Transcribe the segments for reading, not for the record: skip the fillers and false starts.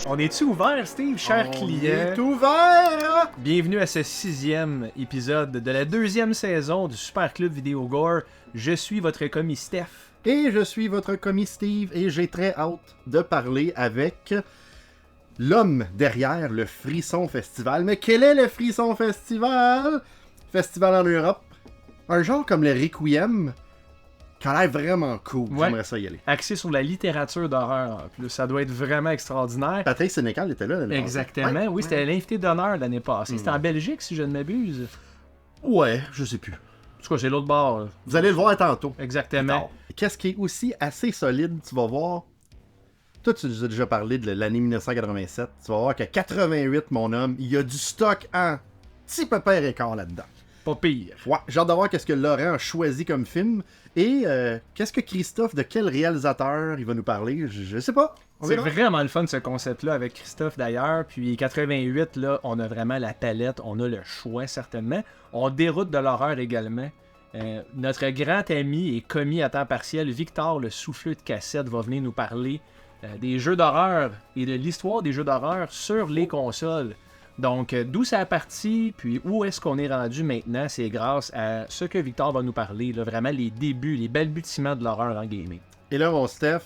On est-tu ouvert, Steve, cher client? On est ouvert! Bienvenue à ce 6e épisode de la 2e saison du Super Club Vidéo Gore. Je suis votre commis Steph. Et je suis votre commis Steve et j'ai très hâte de parler avec l'homme derrière le Frisson Festival. Mais quel est le Frisson Festival? Festival en Europe. Un genre comme le Requiem, qui a l'air vraiment cool. Ouais. J'aimerais ça y aller. Axé sur la littérature d'horreur. En plus, ça doit être vraiment extraordinaire. Patrick Sénécal était là l'année Exactement, passée. oui, c'était l'invité d'honneur l'année passée. C'était en Belgique, si je ne m'abuse. Ouais, je sais plus. En tout cas, c'est l'autre bord. Là. Vous allez le voir tantôt. Exactement. Qu'est-ce qui est aussi assez solide, tu vas voir. Toi, tu nous as déjà parlé de l'année 1987. Tu vas voir que 88, mon homme, il y a du stock en petit pépère écart là-dedans. Pas pire. Ouais, j'ai hâte de voir qu'est-ce que Laurent a choisi comme film. Et qu'est-ce que Christophe, de quel réalisateur il va nous parler? Je sais pas. On C'est verra. vraiment le fun ce concept-là avec Christophe d'ailleurs. Puis 88, là, on a vraiment la palette, on a le choix certainement. On déroute de l'horreur également. Notre grand ami et commis à temps partiel, Victor le souffleux de cassette, va venir nous parler des jeux d'horreur et de l'histoire des jeux d'horreur sur les consoles. Donc, d'où ça a parti, puis où est-ce qu'on est rendu maintenant, c'est grâce à ce que Victor va nous parler, là, vraiment les débuts, les balbutiements de l'horreur en gaming. Et là, mon Steph,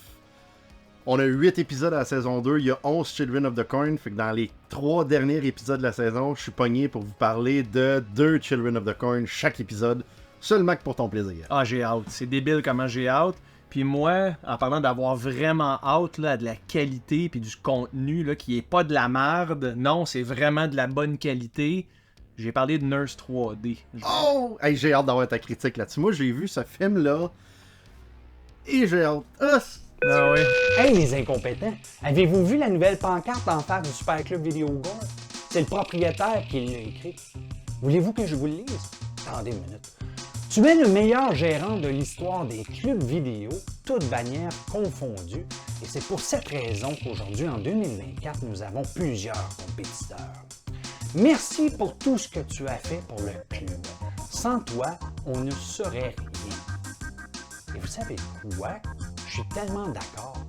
on a 8 épisodes à la saison 2. Il y a 11 Children of the Corn. Fait que dans les 3 derniers épisodes de la saison, je suis pogné pour vous parler de 2 Children of the Corn chaque épisode. Seulement que pour ton plaisir. Ah, j'ai hâte. C'est débile comment j'ai hâte. Puis moi, en parlant d'avoir vraiment hâte là, à de la qualité puis du contenu là, qui est pas de la merde, non, c'est vraiment de la bonne qualité. J'ai parlé de Nurse 3D. Oh! Hey, j'ai hâte d'avoir ta critique là-dessus. Moi, j'ai vu ce film-là. Et j'ai hâte. Ah ouais. Hey les incompétents, avez-vous vu la nouvelle pancarte en face du Super Club Vidéo Gore? C'est le propriétaire qui l'a écrit. Voulez-vous que je vous le lise? Attendez une minute. Tu es le meilleur gérant de l'histoire des clubs vidéo, toutes bannières confondues, et c'est pour cette raison qu'aujourd'hui, en 2024, nous avons plusieurs compétiteurs. Merci pour tout ce que tu as fait pour le club. Sans toi, on ne serait rien. Et vous savez quoi? Je suis tellement d'accord.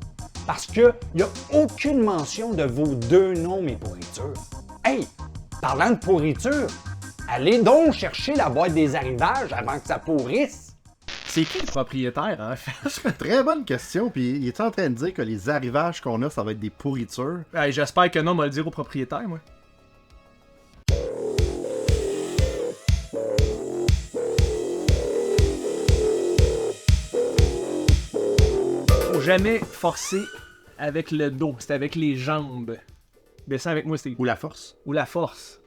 Parce qu'il n'y a aucune mention de vos deux noms, mes pourritures. Hey, parlant de pourriture, allez donc chercher la boîte des arrivages avant que ça pourrisse. C'est qui le propriétaire, en fait? Très bonne question. Puis, il est en train de dire que les arrivages qu'on a, ça va être des pourritures? Hey, j'espère que non, on va le dire au propriétaire, moi. Faut jamais forcer avec le dos, c'est avec les jambes. Descends avec moi, Steve. Ou la force? Ou la force.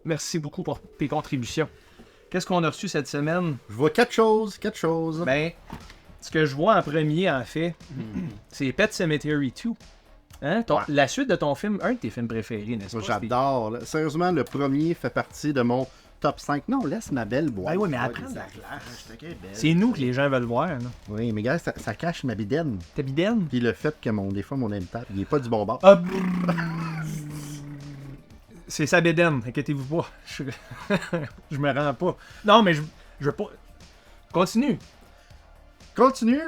Merci beaucoup pour tes contributions. Qu'est-ce qu'on a reçu cette semaine? Je vois quatre choses. Ben, ce que je vois en premier, en fait, c'est Pet Sematary 2. Hein? Ouais. La suite de ton film, un de tes films préférés, n'est-ce Moi, pas? j'adore. Là. Sérieusement, le premier fait partie de mon top 5. Non, laisse ma belle boîte. Ben oui, mais Ouais, après, des ça arrivages. C'est nous que les gens veulent voir. Là. Oui, mais gars, ça cache ma bidaine. Ta bidaine? Puis le fait que des fois, mon M-Tab, il est pas du bon bord. Ah, c'est sa bédaine, inquiétez-vous pas. Je me rends pas. Non, mais je veux pas. Continue. Continue.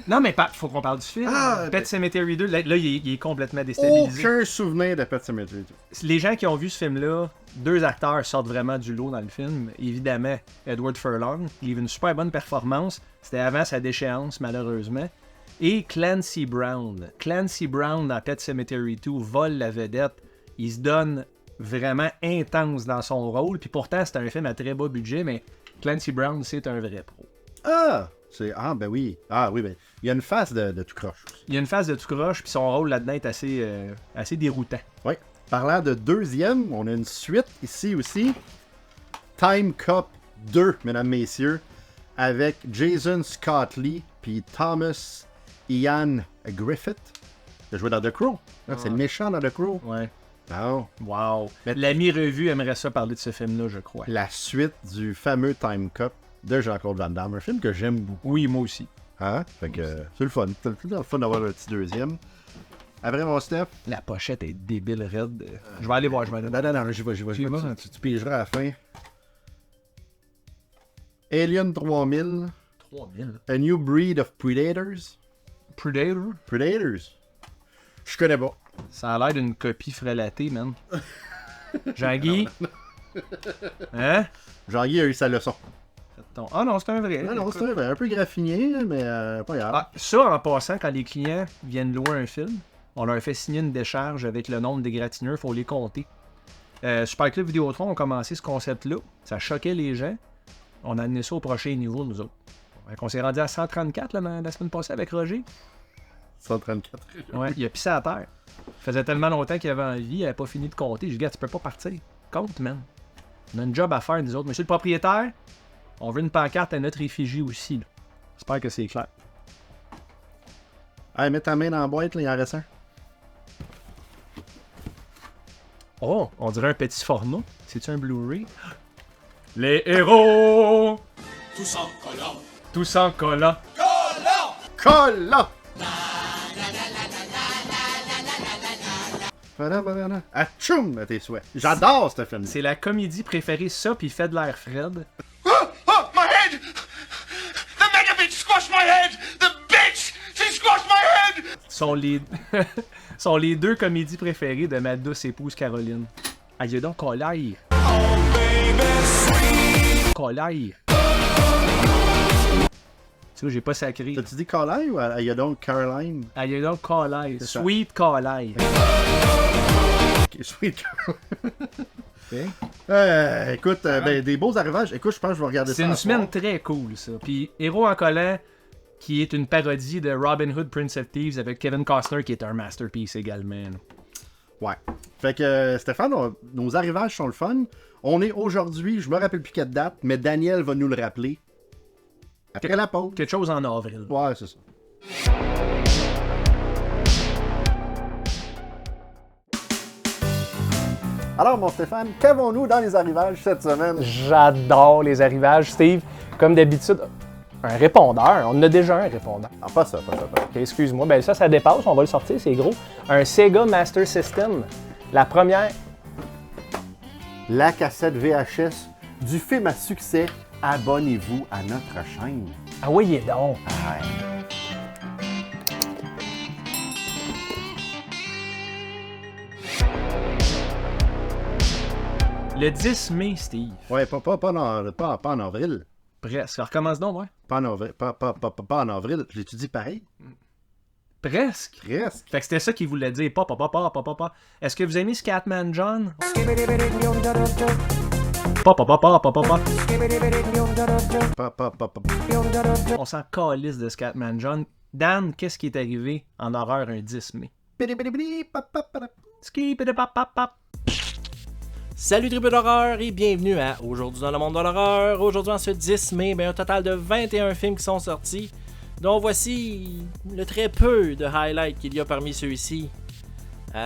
Non, mais faut qu'on parle du film. Ah, Pet Sematary 2, là, il est complètement déstabilisé. Aucun souvenir de Pet Sematary 2. Les gens qui ont vu ce film-là, deux acteurs sortent vraiment du lot dans le film. Évidemment, Edward Furlong, il a eu une super bonne performance. C'était avant sa déchéance, malheureusement. Et Clancy Brown. Clancy Brown, dans Pet Sematary 2, vole la vedette. Il se donne vraiment intense dans son rôle. Puis pourtant, c'est un film à très bas budget, mais Clancy Brown, c'est un vrai pro. Ben oui. Ah oui, ben. Il y a une face de tout croche. Il y a une phase de tout croche, puis son rôle là-dedans est assez déroutant. Oui. Parlant de deuxième, on a une suite ici aussi. Time Cop 2, mesdames, messieurs, avec Jason Scott Lee puis Thomas Ian Griffith, qui a joué dans The Crow. Là, c'est le méchant dans The Crow. Ouais. Non. Wow. Mais- L'ami revu aimerait ça parler de ce film-là, je crois. La suite du fameux Time Cop de Jean-Claude Van Damme. Un film que j'aime beaucoup. Oui, moi aussi. Hein? Fait que c'est le fun. C'est le fun d'avoir un petit deuxième. Après, mon Steph. La pochette est débile, raide. Je vais aller voir, je vais aller voir. Non, j'y vais. Tu y vas? Tu pigeras à la fin. Alien 3000. 3000. A New Breed of Predators. Predator? Predators. Je connais pas. Ça a l'air d'une copie frelatée, man. Jean-Guy? Hein? Jean-Guy a eu sa leçon. Ah non, c'est un vrai. Non, c'est un peu graffiné, mais pas grave. Ah, ça, en passant, quand les clients viennent louer un film, on leur fait signer une décharge avec le nombre d'égratignures, il faut les compter. Super Club Vidéotron a commencé ce concept-là. Ça choquait les gens. On a amené ça au prochain niveau, nous autres. On s'est rendu à 134 là, la semaine passée avec Roger. 134. Ouais, il a pissé à terre. Ça faisait tellement longtemps qu'il avait envie, il avait pas fini de compter. J'ai dit, gars, tu peux pas partir. Compte, man. On a une job à faire, nous autres. Monsieur le propriétaire, on veut une pancarte à notre effigie aussi. Là. J'espère que c'est clair. Hey, mets ta main dans la boîte, là, il en reste un. Oh, on dirait un petit format. C'est-tu un Blu-ray? Les héros! Tous en collant. Tous en collant. Colla! Atchoum à tes souhaits. J'adore ce film. C'est la comédie préférée, ça, puis il fait de l'air Fred. Oh, my head! The mega bitch squashed my head! The bitch! She squashed my head! Sont les deux comédies préférées de ma douce épouse Caroline. Aïe donc, colère. Colère. Tu vois, j'ai pas sacré. T'as-tu dit Colline ou il y a donc Caroline? Aïe donc, colère. C'est ça. Sweet colère. Sweet Okay. Écoute, ben, des beaux arrivages. Écoute, je pense que je vais regarder ça. C'est une à semaine soir. très cool, ça. Puis Héros en collant, qui est une parodie de Robin Hood, Prince of Thieves, avec Kevin Costner, qui est un masterpiece également. Là. Ouais. Fait que Stéphane, nos arrivages sont le fun. On est aujourd'hui, je me rappelle plus quelle date, mais Daniel va nous le rappeler. Après la pause. Quelque chose en avril. Ouais, c'est ça. Alors, mon Stéphane, qu'avons-nous dans les arrivages cette semaine? J'adore les arrivages, Steve. Comme d'habitude, un répondeur. On en a déjà un répondeur. Ah, pas ça, pas ça. Ok, excuse-moi. Ben ça dépasse. On va le sortir, c'est gros. Un Sega Master System. La première. La cassette VHS du film à succès. Abonnez-vous à notre chaîne. Ah oui, il est donc. Le 10 mai, Steve. Ouais, pas en avril. Presque. Recommence donc, ouais. Pas en avril. J'ai-tu dit pareil? Presque. Presque. Fait que c'était ça qu'il voulait dire. Pas. Est-ce que vous aimez Scatman John? Pas. On s'en calisse de Scatman John. Dan, qu'est-ce qui est arrivé en horreur un 10 mai? Skipidipapapap. Salut tribu d'horreur et bienvenue à Aujourd'hui dans le monde de l'horreur. Aujourd'hui en ce 10 mai, un total de 21 films qui sont sortis, dont voici le très peu de highlights qu'il y a parmi ceux-ci.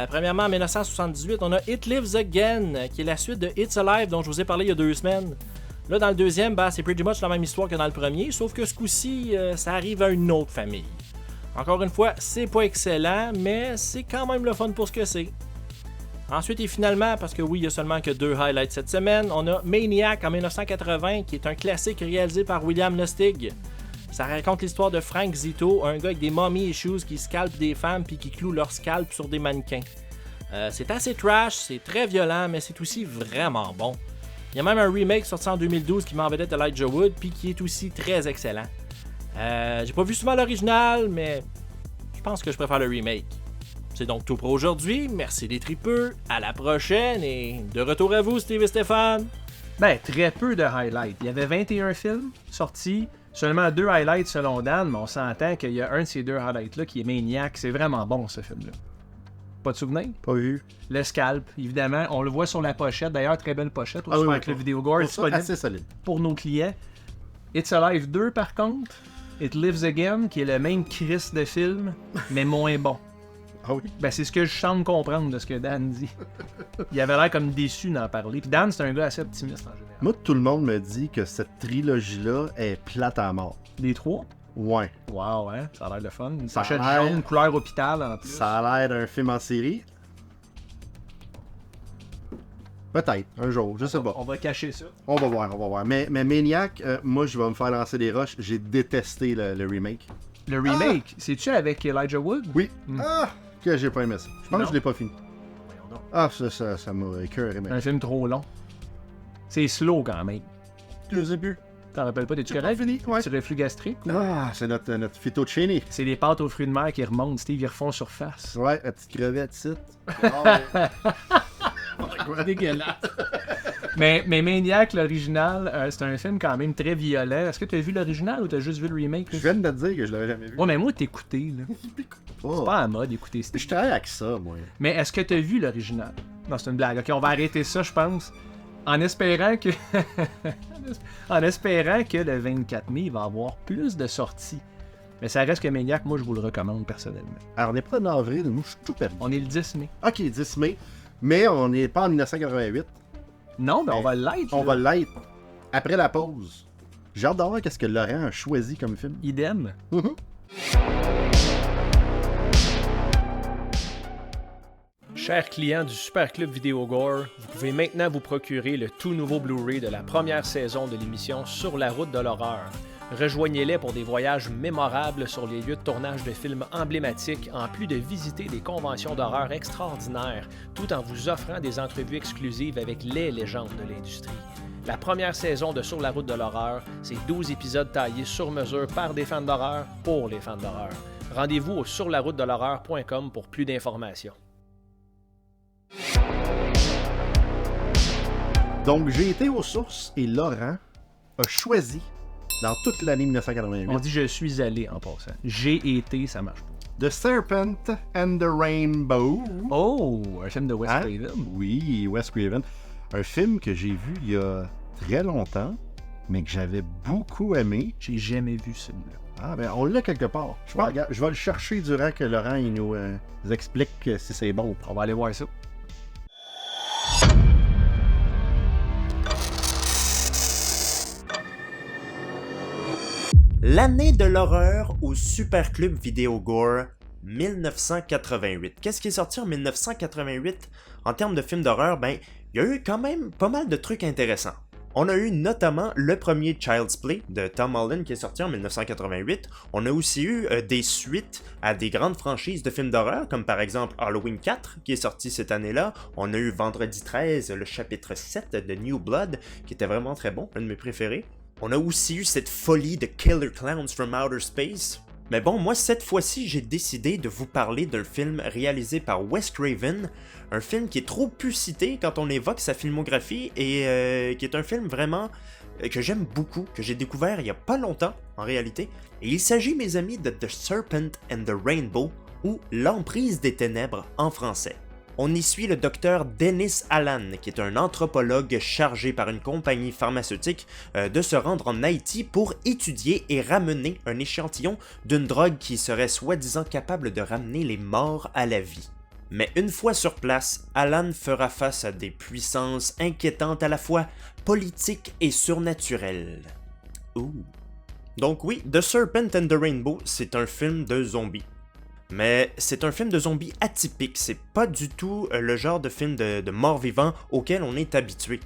Premièrement en 1978, on a It Lives Again, qui est la suite de It's Alive dont je vous ai parlé il y a 2 semaines. Là dans le deuxième, c'est pretty much la même histoire que dans le premier, sauf que ce coup-ci, ça arrive à une autre famille. Encore une fois, c'est pas excellent, mais c'est quand même le fun pour ce que c'est. Ensuite et finalement, parce que oui, il y a seulement que 2 highlights cette semaine, on a Maniac en 1980, qui est un classique réalisé par William Lustig. Ça raconte l'histoire de Frank Zito, un gars avec des mommy issues qui scalpent des femmes puis qui clouent leur scalp sur des mannequins. C'est assez trash, c'est très violent, mais c'est aussi vraiment bon. Il y a même un remake sorti en 2012 qui met en vedette Elijah Wood puis qui est aussi très excellent. J'ai pas vu souvent l'original, mais je pense que je préfère le remake. C'est donc tout pour aujourd'hui. Merci les tripeux. À la prochaine et de retour à vous, Steve et Stéphane. Ben, très peu de highlights. Il y avait 21 films sortis, seulement 2 highlights selon Dan, mais on s'entend qu'il y a un de ces 2 highlights-là qui est Maniac. C'est vraiment bon, ce film-là. Pas de souvenir? Pas vu. Le scalp, évidemment. On le voit sur la pochette. D'ailleurs, très belle pochette. Ah oui, avec le vidéo gore disponible assez solide. pour nos clients. It's Alive 2, par contre. It Lives Again, qui est le même Chris de film, mais moins bon. Ah oui? Ben, c'est ce que je semble comprendre de ce que Dan dit. Il avait l'air comme déçu d'en parler. Puis Dan, c'est un gars assez optimiste en général. Moi, tout le monde me dit que cette trilogie-là est plate à mort. Les 3? Ouais. Wow, hein? Ça a l'air de fun. Une Ça a pochette l'air- jaune, couleur hôpital en plus. Ça a l'air d'un film en série. Peut-être, un jour, je sais pas. On va cacher ça. On va voir. Mais Maniac, moi, je vais me faire lancer des roches. J'ai détesté le remake. Le remake, c'est-tu avec Elijah Wood? Oui. Ah! que j'ai pas aimé ça. Je pense Non. que je l'ai pas fini. Voyons donc. Ah, ça m'a écœuré, mais... Un film trop long. C'est slow quand même. Je sais plus. T'en rappelles pas, t'es-tu J'ai pas correct? fini, ouais. Tu reflux gastrique? Ah, c'est notre fettuccine. C'est des pâtes aux fruits de mer qui remontent, Steve, ils refont surface. Ouais, la petite crevette, ici. Ah, ouais. Dégueulasse. mais Maniac, l'original, c'est un film quand même très violent. Est-ce que tu as vu l'original ou t'as juste vu le remake? Je viens de te dire que je l'avais jamais vu. Ouais, mais moi, t'écoutais, là. Oh. C'est pas à la mode d'écouter Steve. Je travaille avec ça, moi. Mais est-ce que t'as vu l'original? Non, c'est une blague. Ok, on va arrêter ça, je pense. En espérant que... en espérant que le 24 mai, il va y avoir plus de sorties. Mais ça reste que Maniac, moi, je vous le recommande personnellement. Alors, on n'est pas en avril, nous, je suis tout perdu. On est le 10 mai. Ok, 10 mai. Mais on n'est pas en 1988. Non, mais on va l'être. On là. va l'être après la pause. J'ai hâte de voir qu'est-ce que Laurent a choisi comme film. Idem. Chers clients du Super Club Vidéo Gore, vous pouvez maintenant vous procurer le tout nouveau Blu-ray de la première saison de l'émission Sur la route de l'horreur. Rejoignez-les pour des voyages mémorables sur les lieux de tournage de films emblématiques, en plus de visiter des conventions d'horreur extraordinaires, tout en vous offrant des entrevues exclusives avec les légendes de l'industrie. La première saison de Sur la route de l'horreur, c'est 12 épisodes taillés sur mesure par des fans d'horreur pour les fans d'horreur. Rendez-vous au surlaroutedel'horreur.com pour plus d'informations. Donc, j'ai été aux sources et Laurent a choisi, dans toute l'année 1988, On dit je suis allé en passant. J'ai été, ça marche pas. The Serpent and the Rainbow. Oh, un film de Wes Hein? Craven. Oui, Wes Craven. Un film que j'ai vu il y a très longtemps, mais que j'avais beaucoup aimé. J'ai jamais vu celui-là. Ah, ben, on l'a quelque part. Ouais. Regarde, je vais le chercher durant que Laurent il nous explique si c'est bon ou pas. On va aller voir ça. L'année de l'horreur au Super Club Vidéo Gore, 1988. Qu'est-ce qui est sorti en 1988 en termes de films d'horreur? Ben, il y a eu quand même pas mal de trucs intéressants. On a eu notamment le premier Child's Play de Tom Holland qui est sorti en 1988. On a aussi eu des suites à des grandes franchises de films d'horreur, comme par exemple Halloween 4 qui est sorti cette année-là. On a eu Vendredi 13, le chapitre 7 de New Blood, qui était vraiment très bon, un de mes préférés. On a aussi eu cette folie de Killer Clowns from Outer Space. Mais bon, moi cette fois-ci, j'ai décidé de vous parler d'un film réalisé par Wes Craven, un film qui est trop peu cité quand on évoque sa filmographie et qui est un film vraiment que j'aime beaucoup, que j'ai découvert il y a pas longtemps en réalité. Et il s'agit, mes amis, de The Serpent and the Rainbow, ou L'Emprise des Ténèbres en français. On y suit le docteur Dennis Allan, qui est un anthropologue chargé par une compagnie pharmaceutique de se rendre en Haïti pour étudier et ramener un échantillon d'une drogue qui serait soi-disant capable de ramener les morts à la vie. Mais une fois sur place, Allan fera face à des puissances inquiétantes à la fois politiques et surnaturelles. Ouh. Donc oui, The Serpent and the Rainbow, c'est un film de zombies. Mais c'est un film de zombies atypique, c'est pas du tout le genre de film de mort-vivant auquel on est habitué.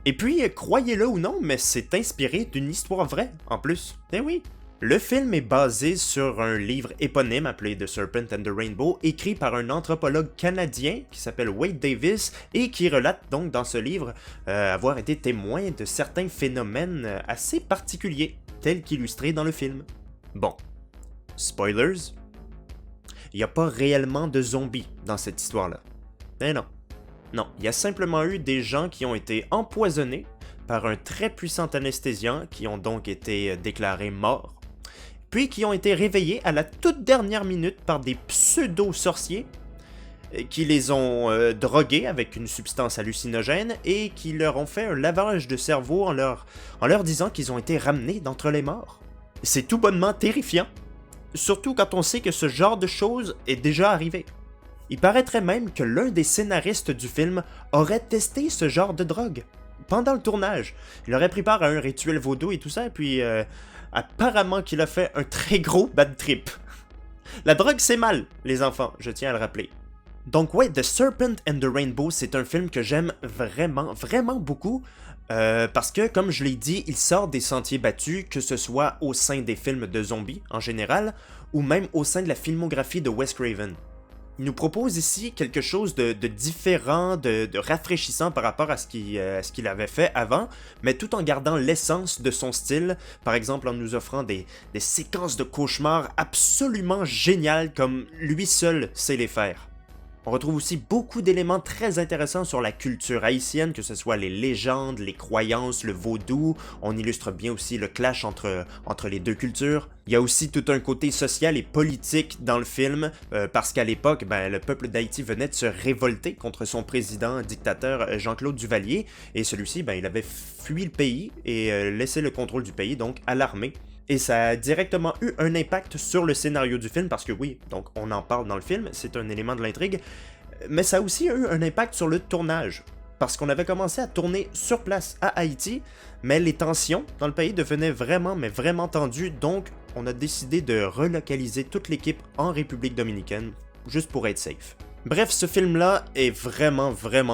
Et puis, croyez-le ou non, mais c'est inspiré d'une histoire vraie, en plus. Eh oui! Le film est basé sur un livre éponyme appelé The Serpent and the Rainbow, écrit par un anthropologue canadien qui s'appelle Wade Davis et qui relate donc dans ce livre avoir été témoin de certains phénomènes assez particuliers, tels qu'illustrés dans le film. Bon, spoilers, il n'y a pas réellement de zombies dans cette histoire-là. Eh non. Non, il y a simplement eu des gens qui ont été empoisonnés par un très puissant anesthésiant qui ont donc été déclarés morts, puis qui ont été réveillés à la toute dernière minute par des pseudo-sorciers qui les ont drogués avec une substance hallucinogène et qui leur ont fait un lavage de cerveau en leur disant qu'ils ont été ramenés d'entre les morts. C'est tout bonnement terrifiant, surtout quand on sait que ce genre de choses est déjà arrivé. Il paraîtrait même que l'un des scénaristes du film aurait testé ce genre de drogue. Pendant le tournage, il aurait pris part à un rituel vaudou et tout ça, et puis apparemment qu'il a fait un très gros bad trip. La drogue c'est mal, les enfants, je tiens à le rappeler. Donc ouais, The Serpent and the Rainbow, c'est un film que j'aime vraiment, vraiment beaucoup, parce que, comme je l'ai dit, il sort des sentiers battus, que ce soit au sein des films de zombies en général, ou même au sein de la filmographie de Wes Craven. Il nous propose ici quelque chose de différent, de rafraîchissant par rapport à ce qu'il avait fait avant, mais tout en gardant l'essence de son style, par exemple en nous offrant des séquences de cauchemars absolument géniales comme lui seul sait les faire. On retrouve aussi beaucoup d'éléments très intéressants sur la culture haïtienne, que ce soit les légendes, les croyances, le vaudou. On illustre bien aussi le clash entre les deux cultures. Il y a aussi tout un côté social et politique dans le film, parce qu'à l'époque, le peuple d'Haïti venait de se révolter contre son président dictateur Jean-Claude Duvalier, et celui-ci, il avait fui le pays et laissé le contrôle du pays donc à l'armée. Et ça a directement eu un impact sur le scénario du film, parce que oui, donc on en parle dans le film, c'est un élément de l'intrigue, mais ça a aussi eu un impact sur le tournage, parce qu'on avait commencé à tourner sur place à Haïti, mais les tensions dans le pays devenaient vraiment tendues, donc on a décidé de relocaliser toute l'équipe en République dominicaine, juste pour être safe. Bref, ce film-là est vraiment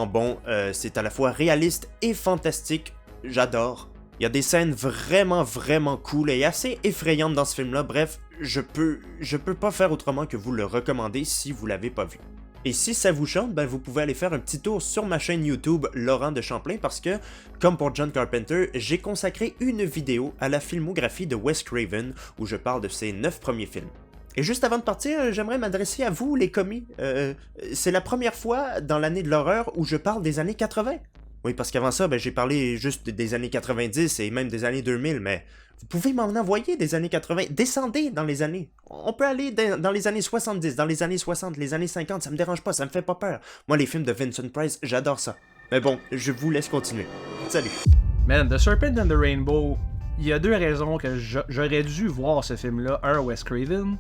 bon, c'est à la fois réaliste et fantastique, j'adore. Il y a des scènes vraiment cool et assez effrayantes dans ce film-là. Bref, je peux pas faire autrement que vous le recommander si vous l'avez pas vu. Et si ça vous chante, vous pouvez aller faire un petit tour sur ma chaîne YouTube Laurent de Champlain parce que, comme pour John Carpenter, j'ai consacré une vidéo à la filmographie de Wes Craven où je parle de ses 9 premiers films. Et juste avant de partir, j'aimerais m'adresser à vous, les commis. C'est la première fois dans l'année de l'horreur où je parle des années 80. Oui, parce qu'avant ça, j'ai parlé juste des années 90 et même des années 2000, mais vous pouvez m'en envoyer des années 80. Descendez dans les années. On peut aller dans les années 70, dans les années 60, les années 50, ça me dérange pas, ça me fait pas peur. Moi, les films de Vincent Price, j'adore ça. Mais bon, je vous laisse continuer. Salut. Man, The Serpent and the Rainbow, il y a 2 raisons que j'aurais dû voir ce film-là. 1, Wes Craven,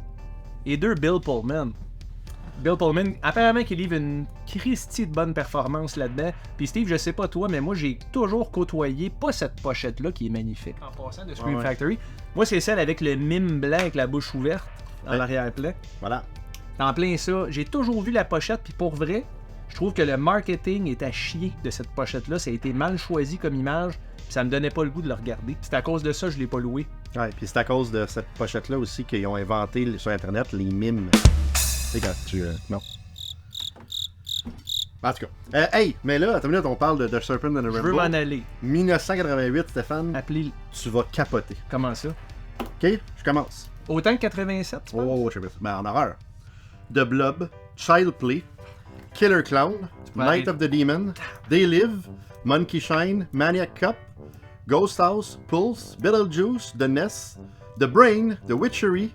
et 2, Bill Pullman. Bill Pullman, apparemment qu'il livre une Christie de bonne performance là-dedans. Puis Steve, je sais pas toi, mais moi j'ai toujours côtoyé, pas cette pochette-là qui est magnifique. En passant de Scream Factory, moi c'est celle avec le mime blanc avec la bouche ouverte dans l'arrière-plan. Voilà. En plein ça, j'ai toujours vu la pochette, puis pour vrai, je trouve que le marketing est à chier de cette pochette-là. Ça a été mal choisi comme image, puis ça me donnait pas le goût de le regarder. C'est à cause de ça que je l'ai pas loué. Ouais, puis c'est à cause de cette pochette-là aussi qu'ils ont inventé sur Internet les mimes. C'est quand tu... non. En tout cas. Hey, mais là, attends une minute, on parle de The Serpent and the Rainbow. Je veux m'en aller. 1988, Stéphane. Appelez... Tu vas capoter. Comment ça? Ok, je commence. Autant que 87, tu penses? Oh, je sais pas. En horreur. The Blob, Child Play, Killer Clown, Night of the Demon, They Live, Monkey Shine, Maniac Cop, Ghost House, Pulse, Beetlejuice, The Nest, The Brain, The Witchery,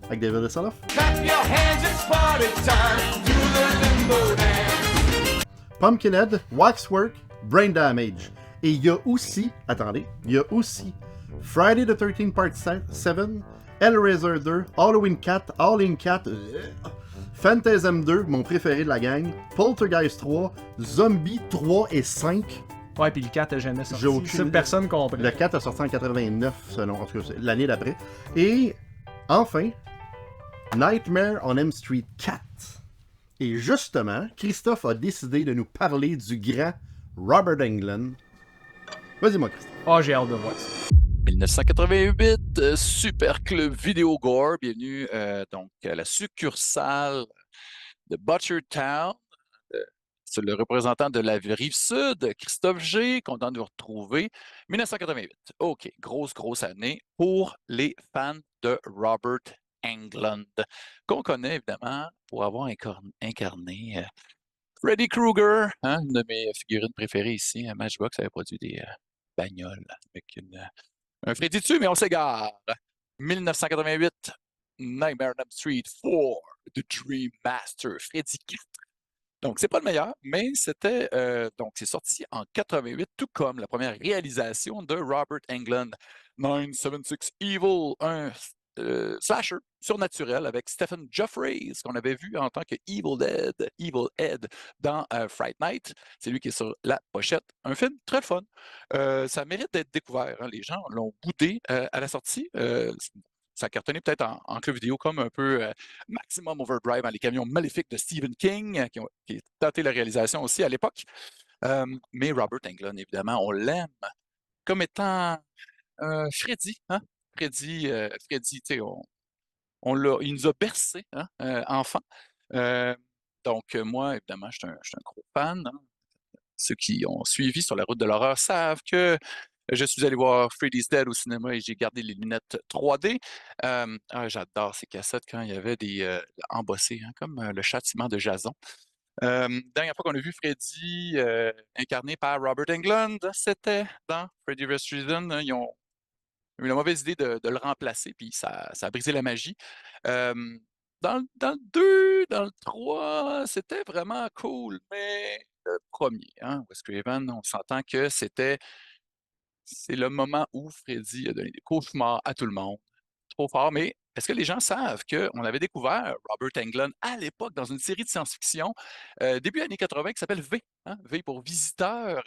avec David Hasselhoff. Clap your hands, it's party time. Do the limbo dance. Pumpkinhead, Waxwork, Brain Damage. Et il y a aussi, attendez, il y a aussi Friday the 13th Part 7, Hellraiser 2, Halloween 4, Halloween 4, Phantasm 2, mon préféré de la gang, Poltergeist 3, Zombie 3 et 5. Ouais, puis le 4 a jamais sorti. J'ai aucune Ça, idée. personne comprend. Le 4 a sorti en 89, selon, en tout cas, c'est l'année d'après. Et enfin, Nightmare on Elm Street 4. Et justement, Christophe a décidé de nous parler du grand Robert Englund. Vas-y, moi, Christophe. Oh, j'ai hâte de voir ça. 1988, Super Club Vidéo Gore, bienvenue donc à la succursale de Butchertown. C'est le représentant de la rive sud, Christophe G, content de vous retrouver. 1988, ok, grosse année pour les fans de Robert Englund, qu'on connaît évidemment pour avoir incarné Freddy Krueger, une de mes figurines préférées ici. Matchbox avait produit des bagnoles avec un Freddy dessus, mais on s'égare. 1988, Nightmare on Elm Street 4, The Dream Master, Freddy 4. Donc, c'est pas le meilleur, mais c'était... donc, c'est sorti en 88, tout comme la première réalisation de Robert Englund. 976 Evil, un slasher surnaturel avec Stephen Geoffreys, qu'on avait vu en tant que Evil Ed dans Fright Night. C'est lui qui est sur la pochette. Un film très fun. Ça mérite d'être découvert. Les gens l'ont boudé à la sortie. Ça a cartonné peut-être en club vidéo comme un peu Maximum Overdrive, les camions maléfiques de Stephen King, qui ont tenté la réalisation aussi à l'époque. Mais Robert Englund, évidemment, on l'aime comme étant Freddy. Freddy, tu sais, il nous a bercé, enfant. Donc, moi, évidemment, je suis un gros fan. Hein. Ceux qui ont suivi sur la route de l'horreur savent que je suis allé voir Freddy's Dead au cinéma et j'ai gardé les lunettes 3D. J'adore ces cassettes quand il y avait des embossés, hein, comme le châtiment de Jason. Dernière fois qu'on a vu Freddy incarné par Robert Englund, c'était dans Freddy vs. Jason. Ils ont eu la mauvaise idée de le remplacer, puis ça a brisé la magie. Dans le 2, dans le 3, c'était vraiment cool, mais le premier, hein, Wes Craven, on s'entend que c'est le moment où Freddy a donné des cauchemars à tout le monde. Trop fort, mais est-ce que les gens savent qu'on avait découvert Robert Englund à l'époque dans une série de science-fiction début années 80 qui s'appelle V, hein, V pour visiteur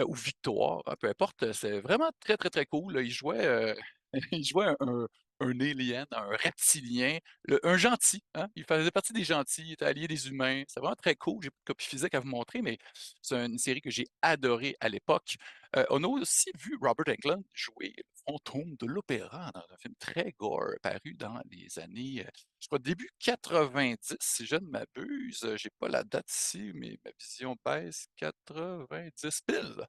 ou victoire, hein, peu importe. C'est vraiment très, très, très cool. Là. Il jouait, il jouait un alien, un reptilien, un gentil. Hein. Il faisait partie des gentils, il était allié des humains. C'est vraiment très cool. J'ai pas de copie physique à vous montrer, mais c'est une série que j'ai adorée à l'époque. On a aussi vu Robert Englund jouer le fantôme de l'opéra dans un film très gore paru dans les années, je crois, début 90, si je ne m'abuse. J'ai pas la date ici, mais ma vision baisse 90 pile.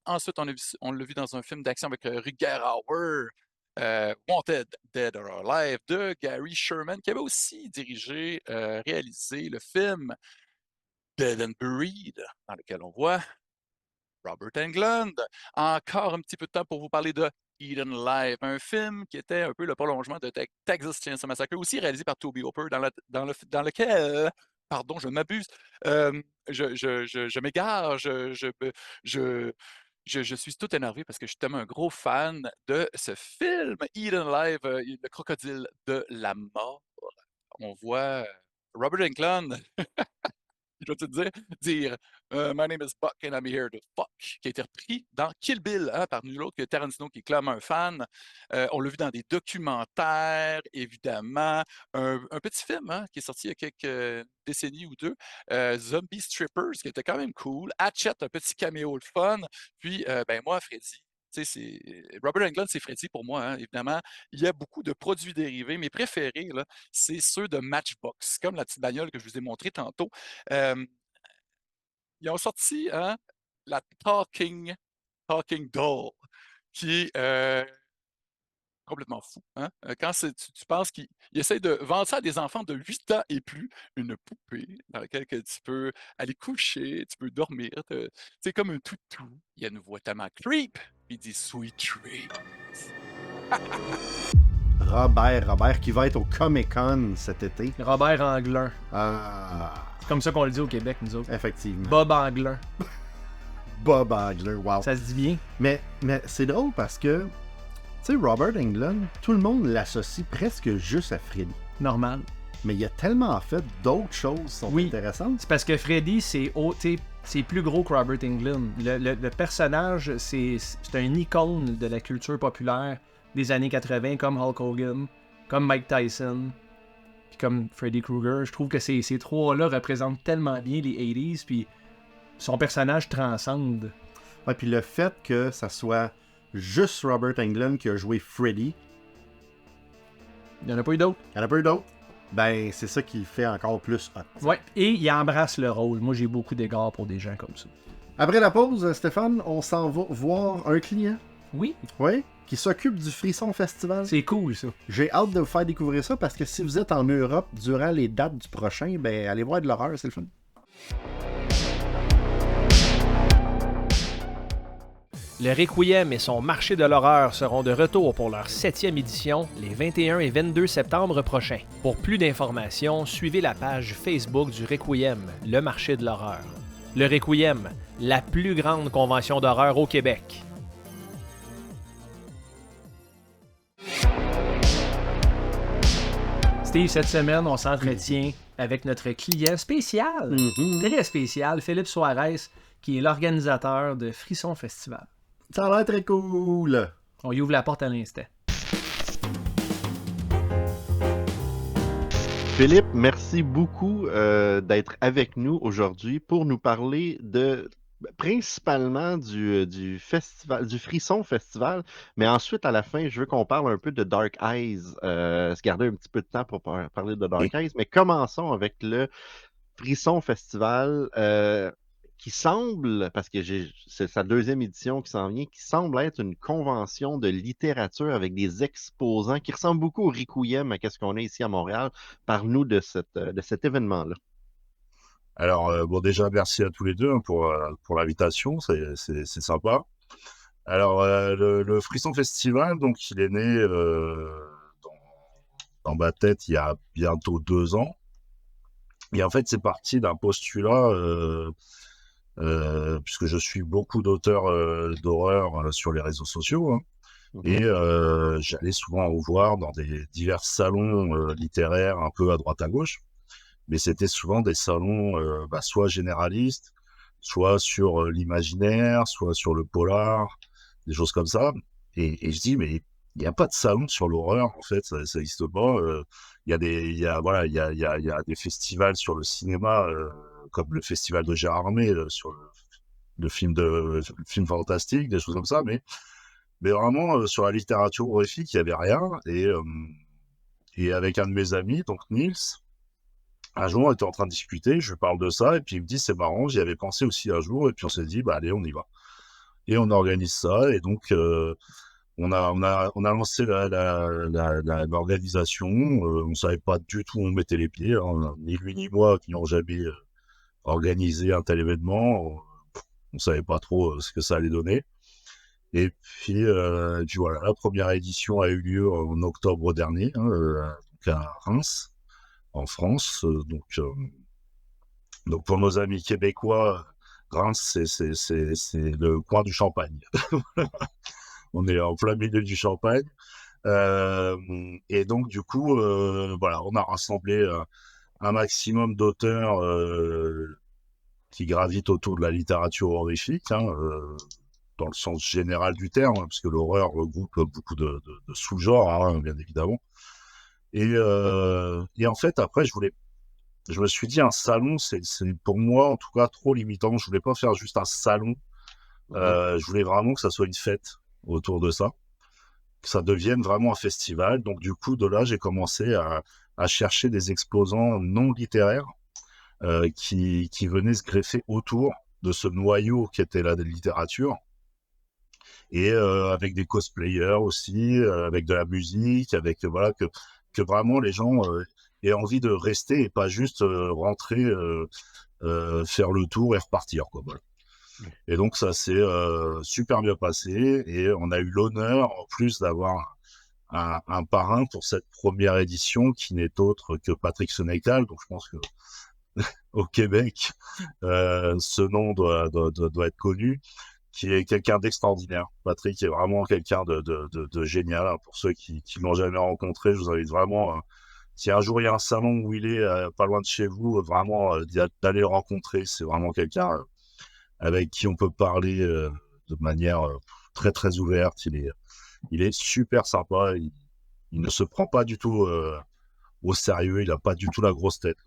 Ensuite, on l'a vu dans un film d'action avec Rutger Hauer, Wanted, Dead or Alive, de Gary Sherman, qui avait aussi dirigé, réalisé le film Dead and Buried, dans lequel on voit Robert Englund. Encore un petit peu de temps pour vous parler de Eaten Alive, un film qui était un peu le prolongement de Texas Chainsaw Massacre, aussi réalisé par Toby Hooper, dans lequel, pardon, je m'abuse, je m'égare, je suis tout énervé parce que je suis tellement un gros fan de ce film, Eaten Alive, le crocodile de la mort. On voit Robert Englund, je vais te dire My name is Buck and I'm here to fuck, qui a été repris dans Kill Bill, hein, par nul autre que Tarantino, qui est clairement un fan. On l'a vu dans des documentaires, évidemment. Un petit film, hein, qui est sorti il y a quelques décennies ou deux, Zombie Strippers, qui était quand même cool. Hatchet, un petit caméo le fun. Puis, moi, Freddy. Robert Englund, c'est Freddy pour moi, hein, évidemment. Il y a beaucoup de produits dérivés. Mes préférés, là, c'est ceux de Matchbox, comme la petite bagnole que je vous ai montrée tantôt. Ils ont sorti, hein, la Talking Doll, qui est complètement fou. Hein? Quand tu penses qu'ils essayent de vendre ça à des enfants de 8 ans et plus, une poupée dans laquelle tu peux aller coucher, tu peux dormir. C'est comme un toutou. Il y a une voix tellement creep, il dit Sweet Dreams. Robert qui va être au Comic-Con cet été. Robert Englund. Ah, C'est comme ça qu'on le dit au Québec, nous autres. effectivement. Bob Englund. Bob Englund, wow. Ça se dit bien. Mais c'est drôle parce que, tu sais, Robert Englund, tout le monde l'associe presque juste à Freddy. Normal. Mais il a tellement fait d'autres choses qui sont intéressantes. C'est parce que Freddy, c'est plus gros que Robert Englund. Le personnage, c'est un icône de la culture populaire des années 80, comme Hulk Hogan, comme Mike Tyson, puis comme Freddy Krueger. Je trouve que ces trois-là représentent tellement bien les 80s, puis son personnage transcende. Ouais, puis le fait que ça soit juste Robert Englund qui a joué Freddy, il n'y en a pas eu d'autres. il y en a pas eu d'autres. Ben, c'est ça qui le fait encore plus hot. Ouais, et il embrasse le rôle. Moi, j'ai beaucoup d'égards pour des gens comme ça. Après la pause, Stéphane, on s'en va voir un client. Oui. Oui, qui s'occupe du Frisson Festival. C'est cool, ça. J'ai hâte de vous faire découvrir ça parce que si vous êtes en Europe durant les dates du prochain, ben allez voir de l'horreur, c'est le fun. Le Requiem et son marché de l'horreur seront de retour pour leur 7e édition les 21 et 22 septembre prochains. Pour plus d'informations, suivez la page Facebook du Requiem, le marché de l'horreur. Le Requiem, la plus grande convention d'horreur au Québec. Steve, cette semaine, on s'entretient avec notre client spécial, très spécial, Philippe Suarez, qui est l'organisateur de Frisson Festival. Ça a l'air très cool. On y ouvre la porte à l'instant. Philippe, merci beaucoup d'être avec nous aujourd'hui pour nous parler de Principalement du festival, du Frisson Festival, mais ensuite, à la fin, je veux qu'on parle un peu de Dark Eyes, se garder un petit peu de temps pour parler de Dark Eyes, mais commençons avec le Frisson Festival, qui semble, parce que c'est sa deuxième édition qui s'en vient, qui semble être une convention de littérature avec des exposants qui ressemblent beaucoup au Requiem à ce qu'on a ici à Montréal. Parle-nous de cet événement-là. Alors, bon, déjà, merci à tous les deux hein, pour l'invitation, c'est sympa. Alors, le Frisson Festival, donc, il est né dans, dans ma tête il y a bientôt 2 ans. Et en fait, c'est parti d'un postulat, puisque je suis beaucoup d'auteurs d'horreur sur les réseaux sociaux, hein, et j'allais souvent en voir dans des divers salons littéraires un peu à droite à gauche. Mais c'était souvent des salons soit généralistes, soit sur l'imaginaire, soit sur le polar, des choses comme ça. Et je dis, mais il n'y a pas de salon sur l'horreur, en fait, ça n'existe pas. Il y a des festivals sur le cinéma, comme le festival de Gérard Armé, sur le film fantastique, des choses comme ça, mais vraiment, sur la littérature horrifique, il n'y avait rien. Et avec un de mes amis, donc Niels, un jour, on était en train de discuter, je lui parle de ça, et puis il me dit, c'est marrant, j'y avais pensé aussi un jour, et puis on s'est dit, bah allez, on y va. Et on organise ça, et donc on a lancé l'organisation, on savait pas du tout où on mettait les pieds, hein, ni lui ni moi qui n'ont jamais organisé un tel événement, on savait pas trop ce que ça allait donner. Et puis voilà, la première édition a eu lieu en octobre dernier, hein, donc à Reims, en France. Donc pour nos amis québécois, Reims, c'est le coin du Champagne. On est en plein milieu du Champagne. Et donc, du coup, voilà, on a rassemblé un maximum d'auteurs qui gravitent autour de la littérature horrifique, hein, dans le sens général du terme, hein, parce que l'horreur regroupe beaucoup de sous-genres, hein, bien évidemment. Et en fait, après, je me suis dit, un salon, c'est pour moi, en tout cas, trop limitant. Je voulais pas faire juste un salon. Je voulais vraiment que ça soit une fête autour de ça, que ça devienne vraiment un festival. Donc, du coup, de là, j'ai commencé à chercher des exposants non littéraires qui venaient se greffer autour de ce noyau qui était là de littérature. Et avec des cosplayers aussi, avec de la musique, avec voilà que vraiment les gens aient envie de rester et pas juste rentrer, faire le tour et repartir, quoi. Voilà. Et donc ça s'est super bien passé et on a eu l'honneur en plus d'avoir un parrain pour cette première édition qui n'est autre que Patrick Sénécal. Donc je pense que au Québec, ce nom doit être connu, qui est quelqu'un d'extraordinaire. Patrick est vraiment quelqu'un de génial. Pour ceux qui l'ont jamais rencontré, je vous invite vraiment, si un jour il y a un salon où il est pas loin de chez vous, vraiment d'aller le rencontrer. C'est vraiment quelqu'un avec qui on peut parler de manière très très ouverte. Il est super sympa. Il ne se prend pas du tout au sérieux. Il n'a pas du tout la grosse tête.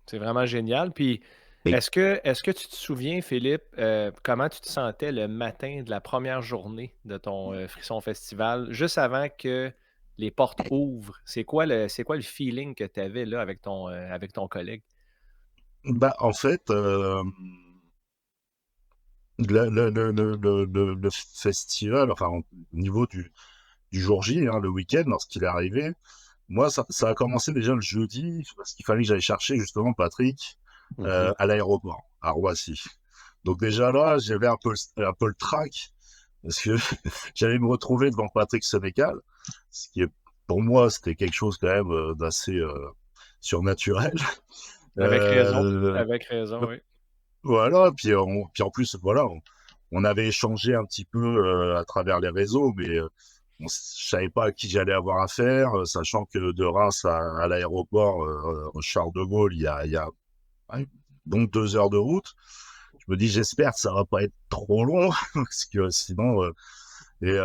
C'est vraiment génial. Puis, Et- est-ce que tu te souviens, Philippe, comment tu te sentais le matin de la première journée de ton Frisson Festival, juste avant que les portes ouvrent? C'est quoi le feeling que tu avais là avec ton collègue? Bah, en fait, le festival, enfin, au niveau du jour J, hein, le week-end, lorsqu'il est arrivé, moi, ça a commencé déjà le jeudi, parce qu'il fallait que j'aille chercher justement Patrick à l'aéroport, à Roissy. Donc déjà là, j'avais un peu le trac, parce que j'allais me retrouver devant Patrick Sénécal, ce qui est, pour moi, c'était quelque chose quand même d'assez surnaturel. Avec raison, oui. Voilà, puis en plus, voilà, on avait échangé un petit peu à travers les réseaux, mais je savais pas à qui j'allais avoir affaire, sachant que de Reims à l'aéroport Charles de Gaulle, il y a donc 2 heures de route. Je me dis, j'espère que ça va pas être trop long, parce que sinon, Et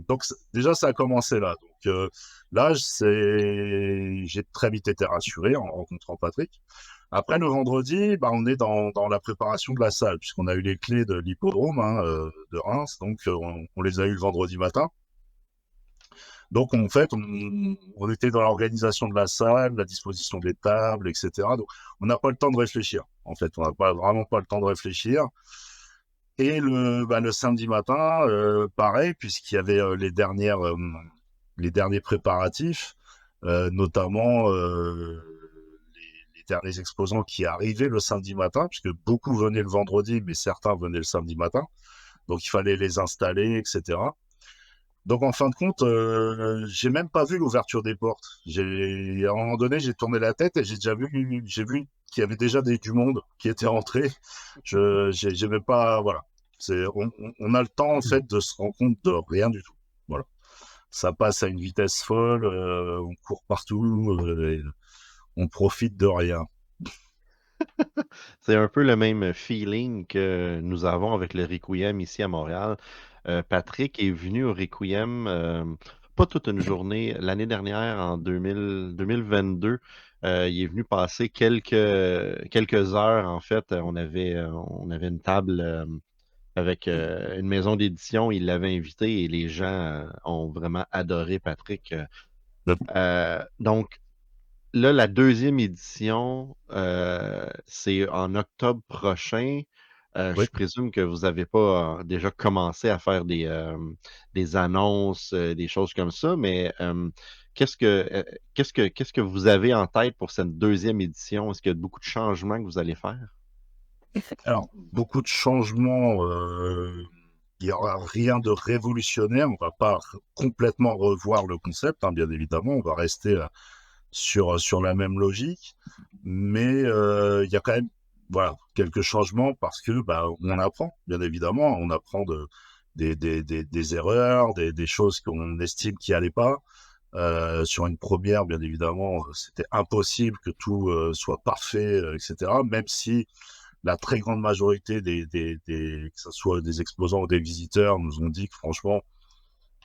donc déjà ça a commencé là. Donc là j'ai très vite été rassuré en rencontrant Patrick. Après le vendredi, bah, on est dans la préparation de la salle puisqu'on a eu les clés de l'hippodrome de Reims, donc on les a eu le vendredi matin. Donc en fait on était dans l'organisation de la salle, la disposition des tables, etc. Donc on n'a pas le temps de réfléchir. En fait, on n'a vraiment pas le temps de réfléchir. Et le samedi matin, pareil, puisqu'il y avait les derniers préparatifs, notamment les derniers exposants qui arrivaient le samedi matin, puisque beaucoup venaient le vendredi, mais certains venaient le samedi matin. Donc il fallait les installer, etc. Donc en fin de compte, j'ai même pas vu l'ouverture des portes. À un moment donné, j'ai tourné la tête et j'ai vu qu'il y avait déjà du monde qui était rentré. J'ai même pas, voilà. On a le temps en fait de se rendre compte de rien du tout. Voilà. Ça passe à une vitesse folle, on court partout, et on profite de rien. C'est un peu le même feeling que nous avons avec le Requiem ici à Montréal. Patrick est venu au Requiem, pas toute une journée, l'année dernière, en 2022. Il est venu passer quelques heures, en fait. On avait une table avec une maison d'édition. Il l'avait invité et les gens ont vraiment adoré Patrick. Donc, là, la deuxième édition, c'est en octobre prochain. Oui. Je présume que vous n'avez pas déjà commencé à faire des annonces, des choses comme ça, mais qu'est-ce que vous avez en tête pour cette deuxième édition? Est-ce qu'il y a beaucoup de changements que vous allez faire? Alors, beaucoup de changements. Il n'y aura rien de révolutionnaire. On va pas complètement revoir le concept, hein, bien évidemment. On va rester sur la même logique. Mais il y a quand même quelques changements parce que on apprend, bien évidemment. On apprend des erreurs, des choses qu'on estime qui n'allaient pas. Sur une première, bien évidemment, c'était impossible que tout soit parfait, etc. Même si la très grande majorité que ce soit des exposants ou des visiteurs, nous ont dit que franchement,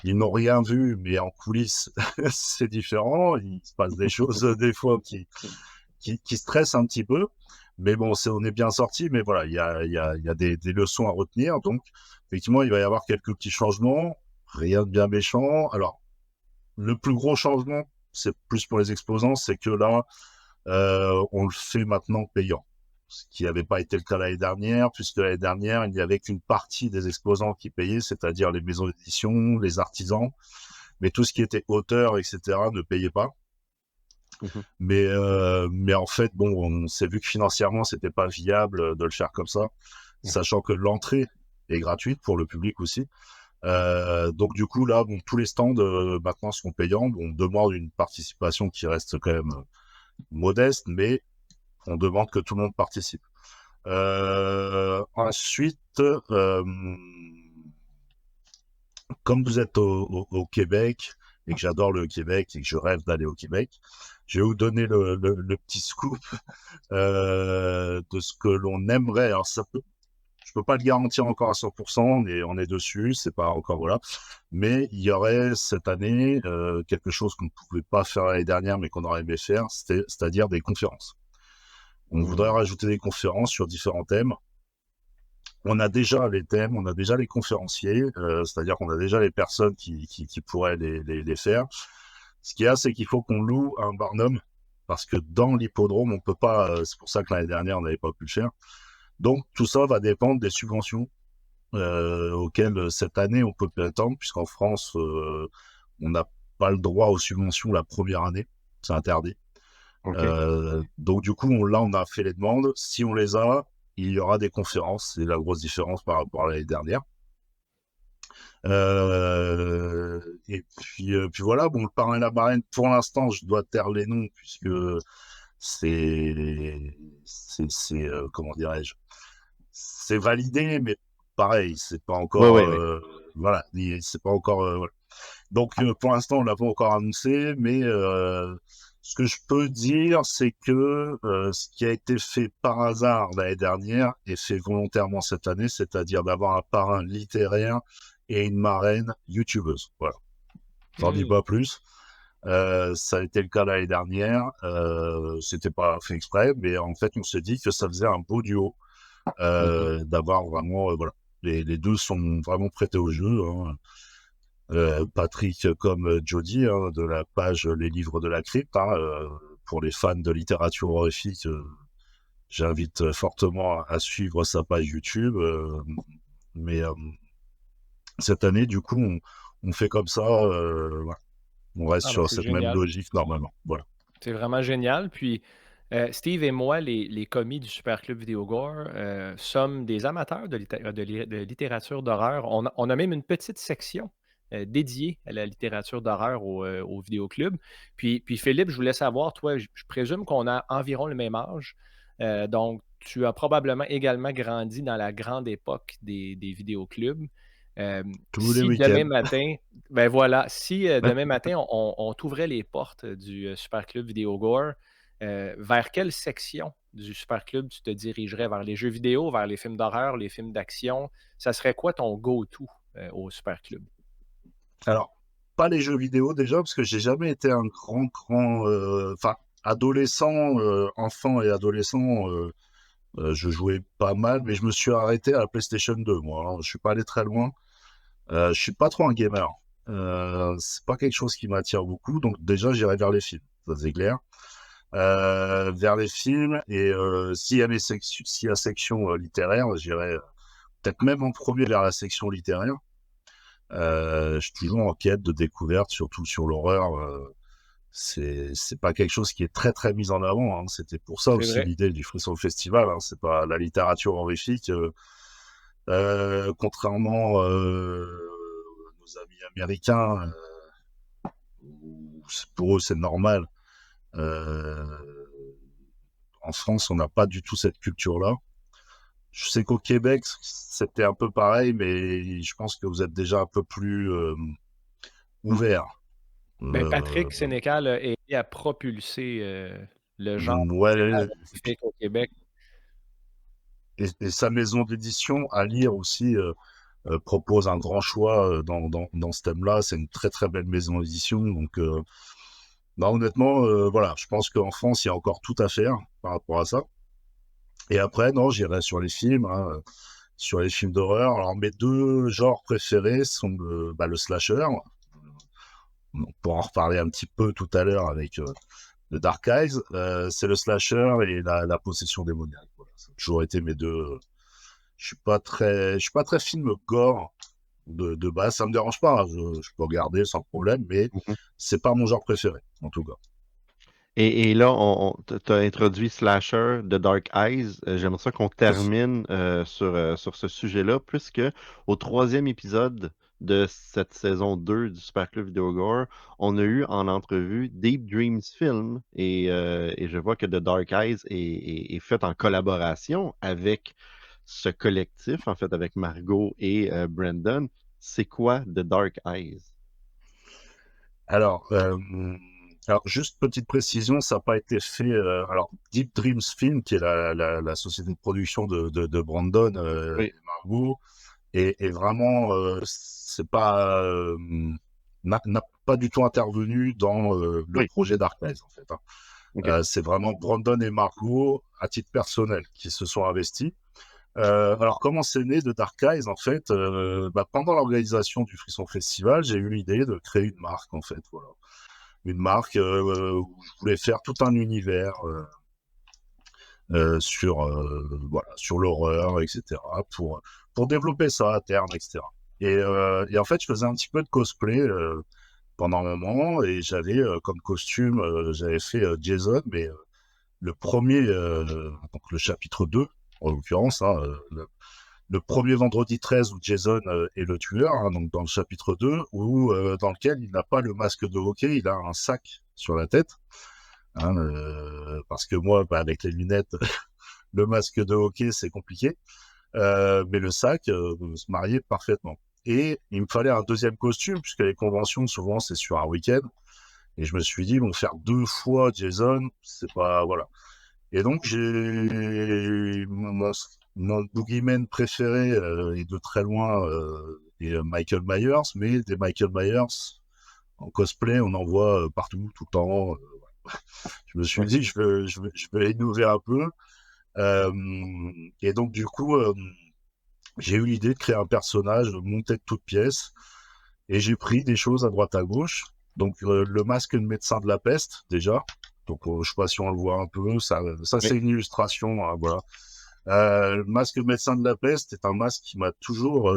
ils n'ont rien vu, mais en coulisses, c'est différent. Il se passe des choses des fois qui stressent un petit peu. Mais bon, on est bien sorti. Mais voilà, il y a des leçons à retenir. Donc, effectivement, il va y avoir quelques petits changements. Rien de bien méchant. Alors, le plus gros changement, c'est plus pour les exposants, c'est que là, on le fait maintenant payant. Ce qui n'avait pas été le cas l'année dernière, puisque l'année dernière, il n'y avait qu'une partie des exposants qui payaient, c'est-à-dire les maisons d'édition, les artisans, mais tout ce qui était auteur, etc., ne payait pas. Mais en fait, bon, on s'est vu que financièrement, c'était pas viable de le faire comme ça, sachant que l'entrée est gratuite pour le public aussi. Donc du coup, là, bon, tous les stands maintenant sont payants. On demande une participation qui reste quand même modeste, mais on demande que tout le monde participe. Ensuite, comme vous êtes au Québec et que j'adore le Québec et que je rêve d'aller au Québec, je vais vous donner le petit scoop de ce que l'on aimerait. Alors je peux pas le garantir encore à 100%, on est dessus, c'est pas encore voilà. Mais il y aurait cette année quelque chose qu'on ne pouvait pas faire l'année dernière, mais qu'on aurait aimé faire, c'est-à-dire des conférences. On voudrait rajouter des conférences sur différents thèmes. On a déjà les thèmes, on a déjà les conférenciers, c'est-à-dire qu'on a déjà les personnes qui pourraient les faire. Ce qu'il y a, c'est qu'il faut qu'on loue un barnum, parce que dans l'hippodrome, on peut pas, c'est pour ça que l'année dernière, on n'avait pas pu le faire. Donc, tout ça va dépendre des subventions auxquelles cette année, on peut prétendre, puisqu'en France, on n'a pas le droit aux subventions la première année. C'est interdit. Okay. Donc, du coup, on a fait les demandes. Si on les a, il y aura des conférences. C'est la grosse différence par rapport à l'année dernière. Et puis voilà, bon, le parrain et la marraine, pour l'instant, je dois taire les noms, puisque c'est comment dirais-je, c'est validé, mais pareil, c'est pas encore voilà, c'est pas encore voilà. Donc pour l'instant on l'a pas encore annoncé, mais ce que je peux dire, c'est que ce qui a été fait par hasard l'année dernière est fait volontairement cette année, c'est-à-dire d'avoir un parrain littéraire et une marraine youtubeuse. Voilà. J'en dis pas plus. Ça a été le cas l'année dernière. C'était pas fait exprès, mais en fait, on s'est dit que ça faisait un beau duo d'avoir vraiment, voilà. Les deux sont vraiment prêtés au jeu. Hein. Patrick comme Jody hein, de la page Les Livres de la Crypte. Hein, pour les fans de littérature horrifique, j'invite fortement à suivre sa page YouTube. Mais cette année, du coup, on fait comme ça. Voilà. On reste sur c'est cette génial. même logique normalement. Voilà. C'est vraiment génial. Puis, Steve et moi, les commis du Super Club Vidéo Gore, sommes des amateurs de littérature d'horreur. On a même une petite section dédiée à la littérature d'horreur au Vidéoclub. Puis, Philippe, je voulais savoir, toi, je présume qu'on a environ le même âge. Donc, tu as probablement également grandi dans la grande époque des vidéoclubs. Tous les Si week-ends. demain matin, ben voilà, si demain matin, on t'ouvrait les portes du Super Club Vidéo Gore, vers quelle section du Super Club tu te dirigerais? Vers les jeux vidéo, vers les films d'horreur, les films d'action? Ça serait quoi ton go-to au Super Club? Alors, pas les jeux vidéo déjà, parce que j'ai jamais été un grand, enfin, adolescent, enfant et adolescent, je jouais pas mal, mais je me suis arrêté à la PlayStation 2, moi. Hein. Je suis pas allé très loin. Je suis pas trop un gamer. C'est pas quelque chose qui m'attire beaucoup, donc déjà j'irai vers les films, ça c'est clair. Vers les films et s'il y a section littéraire, j'irai peut-être même en premier vers la section littéraire. Je suis toujours en quête de découverte, surtout sur l'horreur. C'est pas quelque chose qui est très très mis en avant. Hein. C'était pour ça C'est aussi vrai. l'idée du Frisson Festival. Hein. C'est pas la littérature horrifique. Contrairement à nos amis américains, pour eux c'est normal. En France, on n'a pas du tout cette culture-là. Je sais qu'au Québec, c'était un peu pareil, mais je pense que vous êtes déjà un peu plus ouvert. Ben, Patrick Sénécal a aidé à propulser le genre Ouais, horrifique au Québec. et sa maison d'édition, à lire aussi, propose un grand choix dans ce thème-là. C'est une très très belle maison d'édition. Donc, bah, honnêtement, voilà, je pense qu'en France, il y a encore tout à faire par rapport à ça. Et après, non, j'irai sur les films, hein, sur les films d'horreur. Alors, mes deux genres préférés sont le slasher. On pourra en reparler un petit peu tout à l'heure avec le Dark Eyes. C'est le slasher et la possession démoniaque. Voilà, ça a toujours été mes deux. Je suis pas très film gore de base. Ça me dérange pas. Hein, je peux regarder sans problème, mais c'est pas mon genre préféré en tout cas. Et là, tu as introduit Slasher de Dark Eyes. J'aimerais ça qu'on termine sur ce sujet-là, puisque au 3e épisode de cette saison 2 du Super Club Video Gore, on a eu en entrevue Deep Dreams Film, et je vois que The Dark Eyes est fait en collaboration avec ce collectif, en fait, avec Margot et Brandon. C'est quoi The Dark Eyes? Alors, juste petite précision, ça n'a pas été fait. Alors, Deep Dreams Film, qui est la société de production de Brandon Oui. et Margot, est vraiment, c'est pas, n'a pas du tout intervenu dans le Oui. projet Dark Eyes, en fait. Hein. Ok. C'est vraiment Brandon et Margot, à titre personnel, qui se sont investis. Alors, comment c'est né de Dark Eyes, en fait, pendant l'organisation du Frisson Festival, j'ai eu l'idée de créer une marque, en fait, voilà. Une marque où je voulais faire tout un univers sur l'horreur, etc., pour développer ça à terme, etc. Et en fait, je faisais un petit peu de cosplay pendant un moment, et j'avais comme costume, j'avais fait Jason, mais le premier, donc le chapitre 2, en l'occurrence, hein, le premier vendredi 13 où Jason est le tueur, hein, donc dans le chapitre 2, dans lequel il n'a pas le masque de hockey, il a un sac sur la tête. Hein, parce que moi, avec les lunettes, le masque de hockey, c'est compliqué. Mais le sac se mariait parfaitement. Et il me fallait un deuxième costume, puisque les conventions, souvent, c'est sur un week-end. Et je me suis dit, bon, faire 2 fois Jason, c'est pas... Voilà. Et donc, j'ai mon boogeyman préféré et de très loin Michael Myers, mais des Michael Myers en cosplay, on en voit partout, tout le temps. Je me suis dit, je vais innover un peu. Et donc, du coup, j'ai eu l'idée de créer un personnage monté de toutes pièces. Et j'ai pris des choses à droite à gauche. Donc, le masque de médecin de la peste, déjà. Donc, je sais pas si on le voit un peu. Ça c'est une illustration. Hein, voilà. Le masque de médecin de la peste est un masque qui m'a toujours...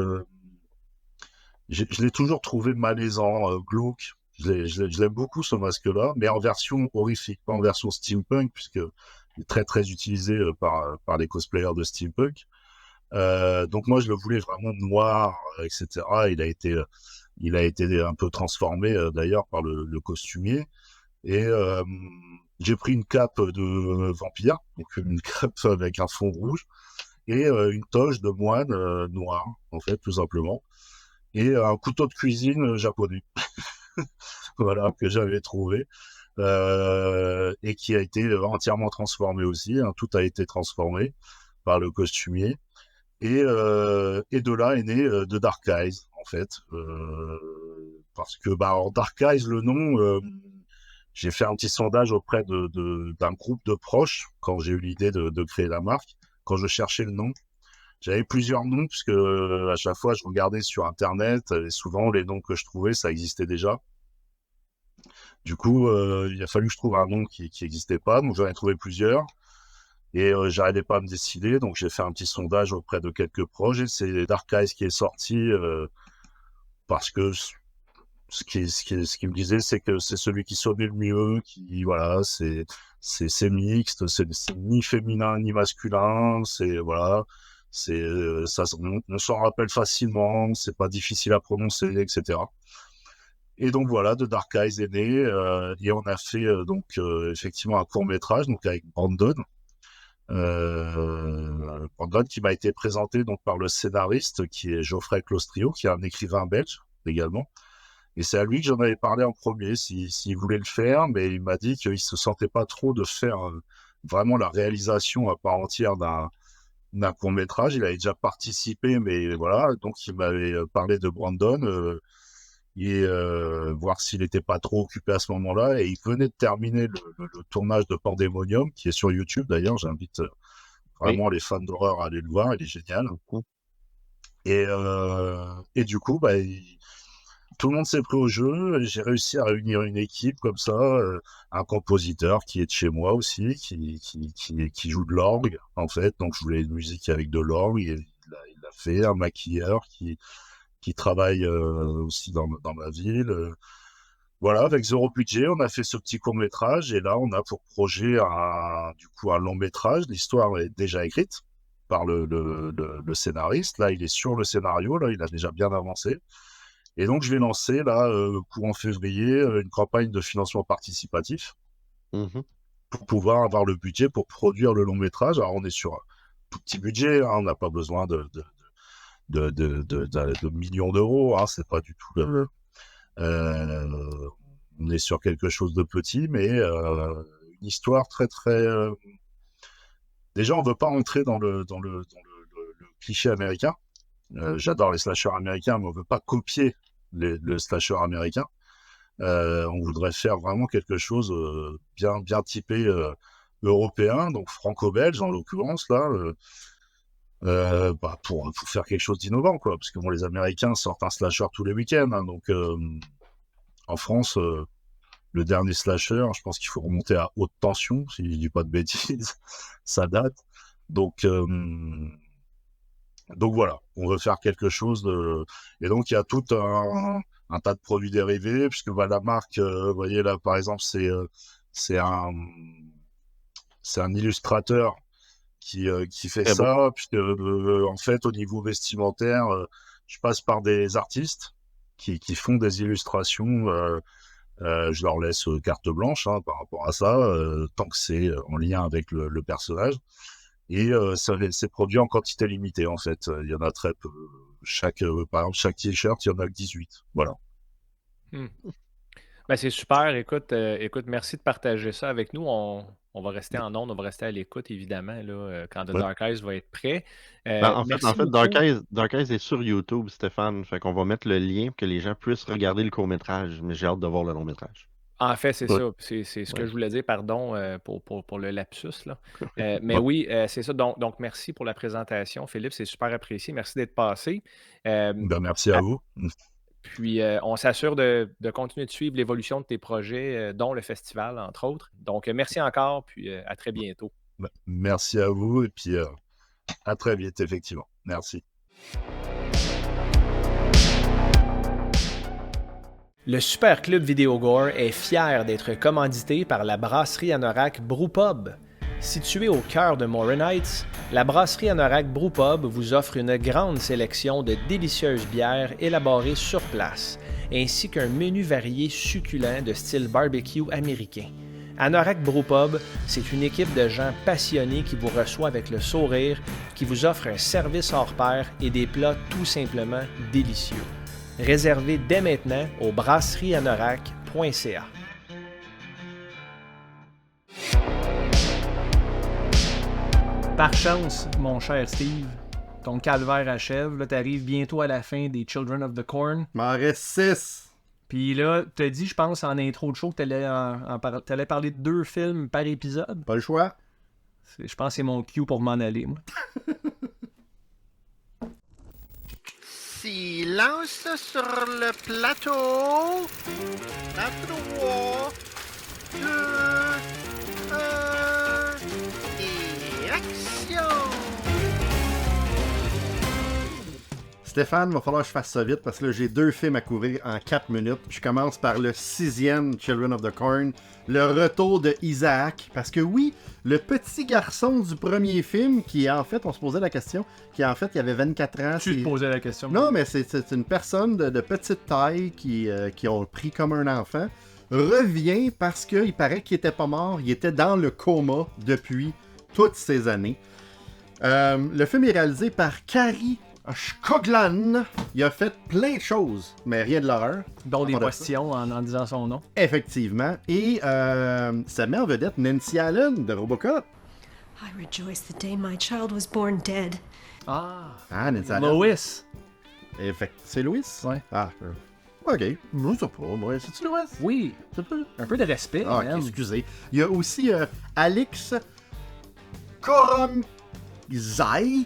je l'ai toujours trouvé malaisant, glauque. Je l'aime beaucoup, ce masque-là, mais en version horrifique, pas en version steampunk, puisque il est très, très utilisé par les cosplayers de steampunk. Donc moi, je le voulais vraiment noir, etc. Il a été un peu transformé, d'ailleurs, par le costumier. Et j'ai pris une cape de vampire, donc une cape avec un fond rouge, et une toge de moine noire, en fait, tout simplement. Et un couteau de cuisine japonais. Voilà, que j'avais trouvé, et qui a été entièrement transformé aussi, hein, tout a été transformé par le costumier, et de là est né The Dark Eyes, en fait, parce que en Dark Eyes, le nom, j'ai fait un petit sondage auprès d'un groupe de proches, quand j'ai eu l'idée de créer la marque, quand je cherchais le nom. J'avais plusieurs noms, puisque à chaque fois je regardais sur internet, et souvent les noms que je trouvais, ça existait déjà. Du coup, il a fallu que je trouve un nom qui n'existait pas, donc j'en ai trouvé plusieurs. Et j'arrivais pas à me décider, donc j'ai fait un petit sondage auprès de quelques proches, et c'est Dark Eyes qui est sorti, parce que ce qui me disait, c'est que c'est celui qui sonnait le mieux, qui, voilà, c'est mixte, c'est ni féminin ni masculin, voilà. On s'en rappelle facilement, c'est pas difficile à prononcer, etc. Et donc voilà, The Dark Eyes est né, et on a fait effectivement un court-métrage, donc avec Brandon. Brandon qui m'a été présenté donc par le scénariste qui est Geoffrey Clostrio, qui est un écrivain belge également. Et c'est à lui que j'en avais parlé en premier, s'il voulait le faire, mais il m'a dit qu'il se sentait pas trop de faire vraiment la réalisation à part entière d'un court-métrage. Il avait déjà participé, mais voilà, donc il m'avait parlé de Brandon, et voir s'il n'était pas trop occupé à ce moment-là. Et il venait de terminer le tournage de Pandemonium, qui est sur YouTube d'ailleurs. J'invite vraiment les fans d'horreur à aller le voir, il est génial. Et du coup, tout le monde s'est pris au jeu. J'ai réussi à réunir une équipe comme ça, un compositeur qui est de chez moi aussi, qui joue de l'orgue en fait. Donc je voulais une musique avec de l'orgue, et il l'a fait. Un maquilleur qui travaille aussi dans ma ville. Voilà, avec zéro budget, on a fait ce petit court-métrage, et là, on a pour projet un long-métrage. L'histoire est déjà écrite par le scénariste. Là, il est sur le scénario, là, il a déjà bien avancé. Et donc, je vais lancer, là, courant février, une campagne de financement participatif pour pouvoir avoir le budget pour produire le long-métrage. Alors, on est sur un tout petit budget, hein, on n'a pas besoin de millions d'euros, hein, c'est pas du tout on est sur quelque chose de petit, mais une histoire très très déjà, on veut pas entrer dans le cliché américain. J'adore les slashers américains, mais on veut pas copier le slasher américain. On voudrait faire vraiment quelque chose bien typé européen, donc franco-belge en l'occurrence là, pour faire quelque chose d'innovant, quoi, parce que les Américains sortent un slasher tous les week-ends, hein, donc en France, le dernier slasher, je pense qu'il faut remonter à Haute Tension, si je dis pas de bêtises, ça date. Donc voilà, on veut faire quelque chose et donc il y a tout un tas de produits dérivés, puisque la marque, vous voyez là par exemple, c'est un illustrateur qui fait ça, puisque en fait au niveau vestimentaire, je passe par des artistes qui font des illustrations. Je leur laisse carte blanche, hein, par rapport à ça, tant que c'est en lien avec le personnage. Et c'est produit en quantité limitée, en fait. Il y en a très peu. Par exemple, chaque t-shirt, il y en a que 18. Voilà. Ben, c'est super. Écoute, merci de partager ça avec nous. On va rester en ondes, on va rester à l'écoute, évidemment, là, quand The Ouais. Dark Eyes va être prêt. En fait, Merci beaucoup. Dark Eyes est sur YouTube, Stéphane. Fait qu'on va mettre le lien pour que les gens puissent regarder le court-métrage. Mais j'ai hâte de voir le long-métrage. En fait, c'est Ouais. ça. C'est ce que Ouais. je voulais dire, pardon pour le lapsus. Là. Mais Ouais. oui, c'est ça. Donc, merci pour la présentation, Philippe. C'est super apprécié. Merci d'être passé. Euh, Ben, merci à vous. Puis, on s'assure de continuer de suivre l'évolution de tes projets, dont le festival, entre autres. Donc, merci encore, puis à très bientôt. Ben, merci à vous et puis à très vite, effectivement. Merci. Le Super Club Vidéogore est fier d'être commandité par la brasserie Anorak Brewpub. Située au cœur de Morin Heights, la brasserie Anorak Brewpub vous offre une grande sélection de délicieuses bières élaborées sur place, ainsi qu'un menu varié succulent de style barbecue américain. Anorak Brewpub, c'est une équipe de gens passionnés qui vous reçoit avec le sourire, qui vous offre un service hors pair et des plats tout simplement délicieux. Réservez dès maintenant au brasserieanorak.ca. Par chance, mon cher Steve, ton calvaire achève. Là, t'arrives bientôt à la fin des Children of the Corn. Il m'en reste 6. Puis là, t'as dit, je pense, en intro de show que t'allais parler de 2 films par épisode. Pas le choix. Je pense que c'est mon cue pour m'en aller, moi. Silence sur le plateau. À 3, 2, 1, et action! Stéphane, il va falloir que je fasse ça vite parce que là, j'ai 2 films à couvrir en 4 minutes. Je commence par le 6e Children of the Corn, le retour de Isaac. Parce que oui, le petit garçon du premier film, qui en fait, on se posait la question, qui en fait, il avait 24 ans. Tu te posais la question. Non, mais c'est une personne de petite taille qui ont pris comme un enfant, revient parce qu'il paraît qu'il était pas mort, il était dans le coma depuis toutes ces années. Le film est réalisé par Kari Skogland. Il a fait plein de choses, mais rien de l'horreur. Dont des Pas de ça. postillons en disant son nom. Effectivement. Et ça met en vedette Nancy Allen de Robocop. I rejoice the day my child was born dead. Ah, Ah, Nancy Allen. Lois. C'est Louis? Ouais. Ah, ok. Je sais pas, moi. C'est-tu Louis? Oui, C'est pas... un peu de respect, Ah, man. ok, excusez. Il y a aussi Alex Koromzai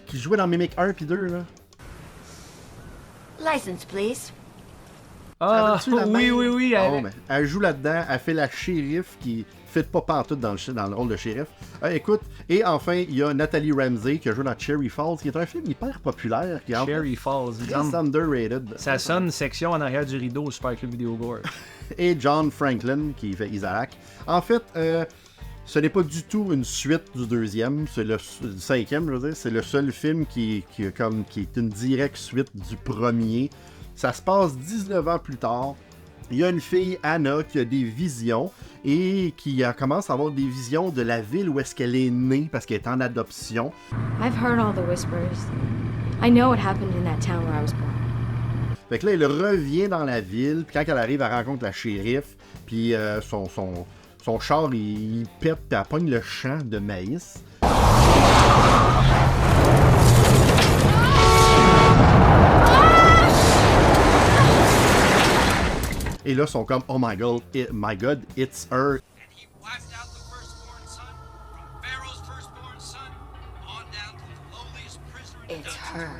qui jouait dans Mimic 1 puis 2, là. License, please. Ah, Savais-tu la oui, même? oui, oui. Oh, mais elle joue là-dedans, elle fait la shérif qui fit pas pantoute dans le rôle de shérif. Écoute, et enfin, il y a Nathalie Ramsey qui a joué dans Cherry Falls, qui est un film hyper populaire, qui est Cherry Falls. très underrated. Ça sonne section en arrière du rideau au Super Club Vidéogore. Et John Franklin qui fait Isaac. En fait, ce n'est pas du tout une suite du deuxième, c'est le 5e, je veux dire. C'est le seul film qui est une directe suite du premier. Ça se passe 19 ans plus tard. Il y a une fille, Anna, qui a des visions et qui commence à avoir des visions de la ville où est-ce qu'elle est née parce qu'elle est en adoption. I've heard all the whispers. I know what happened in that town where I was born. Fait que là, elle revient dans la ville, puis quand elle arrive, elle rencontre la shérif, puis son char, il pète, puis elle pogne le champ de maïs. Et là, ils sont comme, oh my god, it's her. He wiped out the firstborn son, from Pharaoh's firstborn son, on down to the lowliest prisoner in It's Dutch her.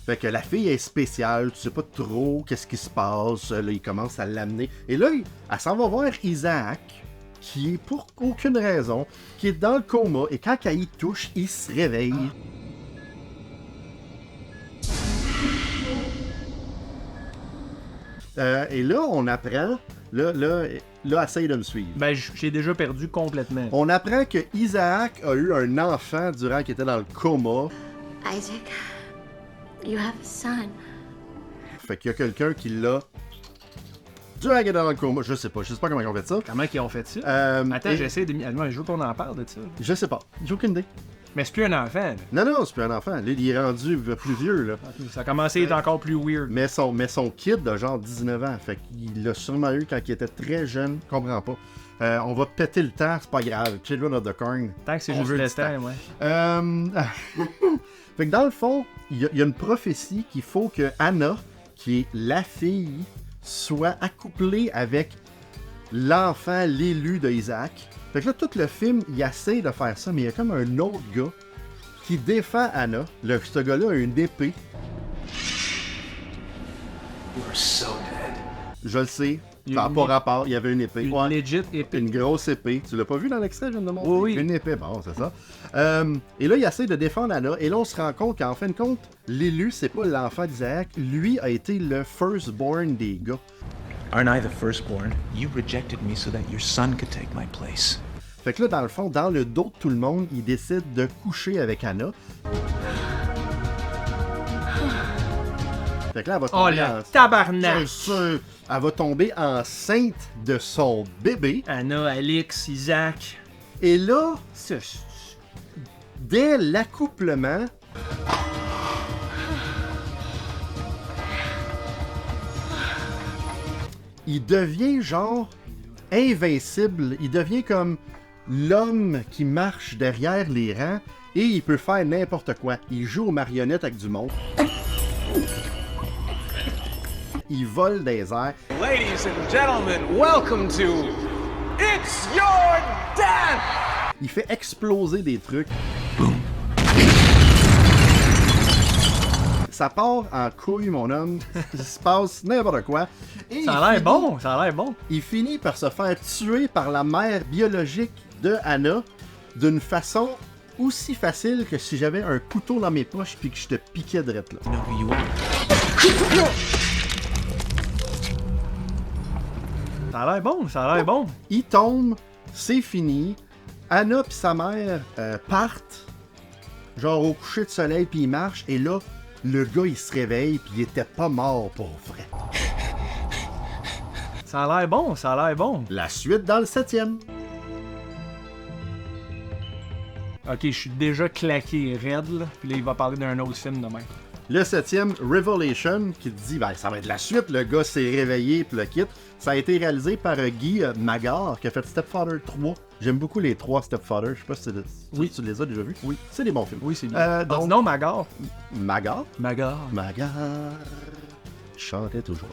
Fait que la fille est spéciale, tu sais pas trop qu'est-ce qui se passe. Là, il commence à l'amener. Et là, elle s'en va voir Isaac, qui est pour aucune raison, qui est dans le coma, et quand elle y touche, il se réveille. Et là, on apprend, là, essaye de me suivre. Ben, j'ai déjà perdu complètement. On apprend que Isaac a eu un enfant durant qu'il était dans le coma. Isaac, you have a son. Fait qu'il y a quelqu'un qui l'a durant qu'il était dans le coma. Je sais pas comment ils ont fait ça. Comment ils ont fait ça? Attends, et- j'essaie de... Moi, je veux qu'on en parle de ça. Je sais pas, j'ai aucune idée. Mais c'est plus un enfant. Là. Non, c'est plus un enfant. Là, il est rendu plus vieux, là. Ça a commencé à être encore plus weird. Mais son kid a genre 19 ans. Fait qu'il l'a sûrement eu quand il était très jeune. Je comprends pas. On va péter le temps, c'est pas grave. Children of the Corn. Tant que c'est on juste veut le du temps, ouais. Fait que dans le fond, il y a une prophétie qu'il faut que Anna, qui est la fille, soit accouplée avec l'enfant, l'élu de Isaac. Fait que là, tout le film, il essaie de faire ça, mais il y a comme un autre gars qui défend Anna. Ce gars-là a une épée. Je le sais. Ça n'a pas rapport, il y avait une épée. Une legit épée. Une grosse épée. Tu l'as pas vu dans l'extrait, je viens de montrer? Oui. Une épée, bon, c'est ça. Et là, il essaie de défendre Anna. Et là, on se rend compte qu'en fin de compte, l'élu, c'est pas l'enfant d'Isaac. Lui a été le firstborn des gars. Aren't I the firstborn? You rejected me so that your son could take my place. Fait que là, dans le fond, dans le dos de tout le monde, il décide de coucher avec Anna. Fait que là, elle va tomber tabarnak! Elle va tomber enceinte de son bébé. Anna, Alix, Isaac. Et là, dès l'accouplement, il devient genre invincible. Il devient comme l'homme qui marche derrière les rangs et il peut faire n'importe quoi. Il joue aux marionnettes avec du monde. Il vole des airs. Ladies and gentlemen, welcome to It's Your Death! Il fait exploser des trucs. Ça part en couille, mon homme. Il se passe n'importe quoi. Et ça a l'air bon, ça a l'air bon. Il finit par se faire tuer par la mère biologique de Anna d'une façon aussi facile que si j'avais un couteau dans mes poches puis que je te piquais direct là. Ça a l'air bon, ça a l'air bon. Il tombe, c'est fini. Anna puis sa mère partent, genre au coucher de soleil, puis ils marchent, et là, le gars, il se réveille, puis il était pas mort pour vrai. Ça a l'air bon, ça a l'air bon. La suite dans le 7e. Ok, je suis déjà claqué raide, là. Puis là, il va parler d'un autre film demain. Le 7e, Revelation, qui te dit, ben, ça va être la suite, le gars s'est réveillé, puis le quitte. Ça a été réalisé par Guy Magard, qui a fait Stepfather 3. J'aime beaucoup les 3 Stepfather, je sais pas si tu les as déjà vus. Oui. C'est des bons films. Oui, c'est bien. Donc, non, Magard. Magard? Magard. Je chantais toujours.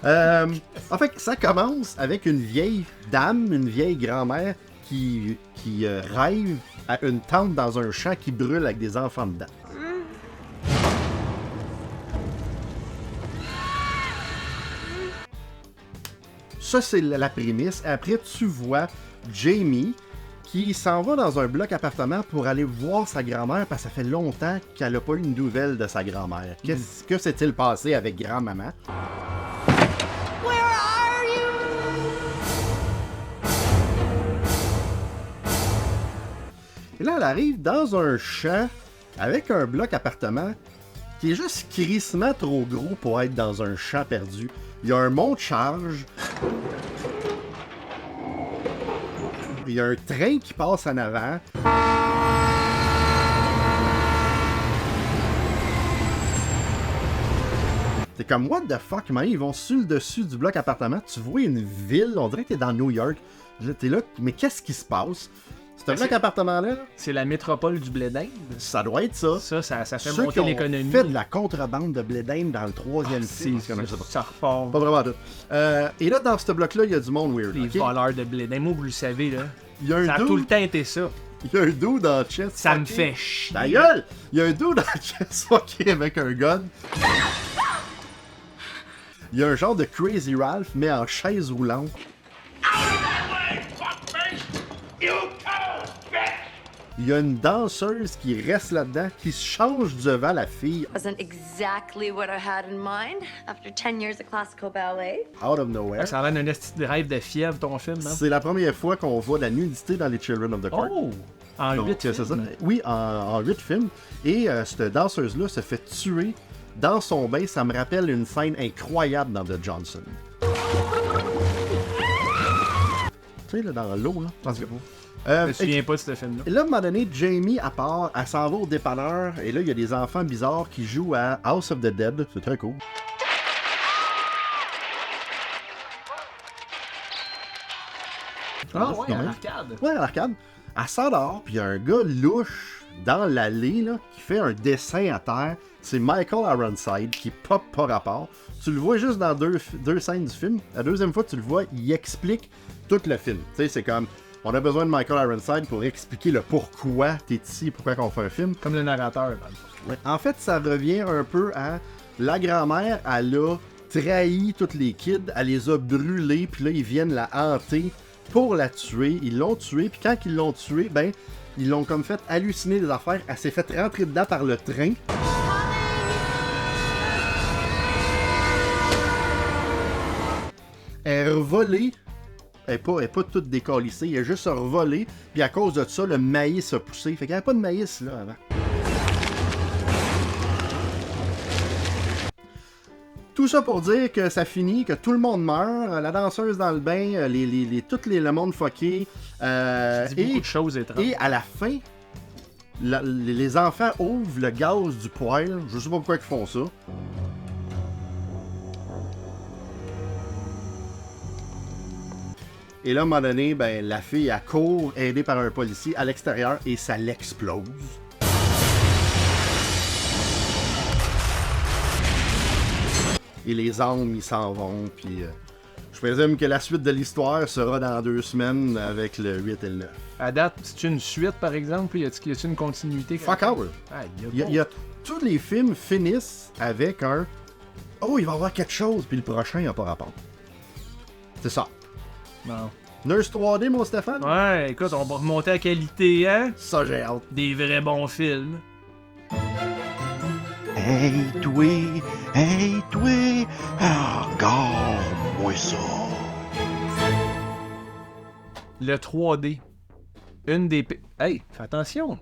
En fait, ça commence avec une vieille dame, une vieille grand-mère qui rêve à une tente dans un champ qui brûle avec des enfants dedans. Ça, c'est la prémisse. Après, tu vois Jamie qui s'en va dans un bloc appartement pour aller voir sa grand-mère parce que ça fait longtemps qu'elle n'a pas eu une nouvelle de sa grand-mère. Qu'est-ce que s'est-il passé avec grand-maman? Where are you? Et là, elle arrive dans un champ avec un bloc appartement qui est juste crissement trop gros pour être dans un champ perdu. Il y a un mont de charge. Il y a un train qui passe en avant. C'est comme, what the fuck, man? Ils vont sur le dessus du bloc appartement. Tu vois une ville, on dirait que t'es dans New York. T'es là, mais qu'est-ce qui se passe? C'est un bloc appartement-là? C'est la métropole du blé d'Inde. Ça doit être ça. Ça fait Ceux monter qui l'économie. ont fait de la contrebande de blé d'Inde dans le 3e film. Ça repart. Pas vraiment tout. Et là, dans ce bloc-là, il y a du monde weird. Les voleurs de blé d'Inde. Moi, vous le savez, là. Il y a un ça a dude, tout le temps été ça. Il y a un dude dans le chest. Ça me fait chier. Ta gueule! Il y a un dude dans le chest fucké avec un gun. Il y a un genre de Crazy Ralph, mais en chaise roulante. Il y a une danseuse qui reste là-dedans, qui se change devant la fille. Wasn't exactly what I had in mind after 10 years of classical ballet. Out of nowhere. Ça a l'air d'un esti de rêve de fièvre, ton film, hein? C'est la première fois qu'on voit de la nudité dans les Children of the Corn. Oh! En 8 c'est ça. Oui, en 8 films. Et cette danseuse-là se fait tuer dans son bain. Ça me rappelle une scène incroyable dans The Johnson. Tu sais, là, dans l'eau, là. Je me souviens pas de ce film-là. Et là, à un moment donné, Jamie, à part, elle s'en va au dépanneur, et là, il y a des enfants bizarres qui jouent à House of the Dead. C'est très cool. Ah ouais, Non, à mais- l'arcade. Ouais, à l'arcade. Elle sort dehors, puis il y a un gars louche dans l'allée là, qui fait un dessin à terre. C'est Michael Ironside qui pop pas rapport. Tu le vois juste dans deux scènes du film. La deuxième fois que tu le vois, il explique tout le film. Tu sais, c'est comme, on a besoin de Michael Ironside pour expliquer le pourquoi t'es ici, pourquoi qu'on fait un film. Comme le narrateur. Dans le fond. Ouais. En fait, ça revient un peu à la grand-mère, elle a trahi toutes les kids, elle les a brûlés, puis là, ils viennent la hanter pour la tuer. Ils l'ont tuée, puis quand ils l'ont tuée, ben, ils l'ont comme fait halluciner des affaires. Elle s'est fait rentrer dedans par le train. Elle est revolée. Elle est pas toute décalissée, elle est juste revolée. Puis à cause de ça, le maïs a poussé. Fait qu'il n'y avait pas de maïs là avant. Tout ça pour dire que ça finit, que tout le monde meurt, la danseuse dans le bain, le monde fucké. Tu dis beaucoup de choses étranges. Et à la fin, les enfants ouvrent le gaz du poêle. Je sais pas pourquoi ils font ça. Et là, à un moment donné, ben, la fille, elle court, aidée par un policier à l'extérieur, et ça l'explose. Et les âmes, ils s'en vont, puis je présume que la suite de l'histoire sera dans 2 semaines avec le 8 et le 9. À date, c'est une suite, par exemple? Y a-t-il une continuité? Fuck all! Ah, Tous les films finissent avec un « Oh, il va y avoir quelque chose », puis le prochain n'a pas rapport. C'est ça. Non. Nurse 3D, mon Stéphane? Ouais, écoute, on va remonter à qualité, hein? Ça, j'ai hâte. Des vrais bons films. Hey, toi! Hey, toi! Regarde-moi ça! Le 3D. Une des... Hey, fais attention!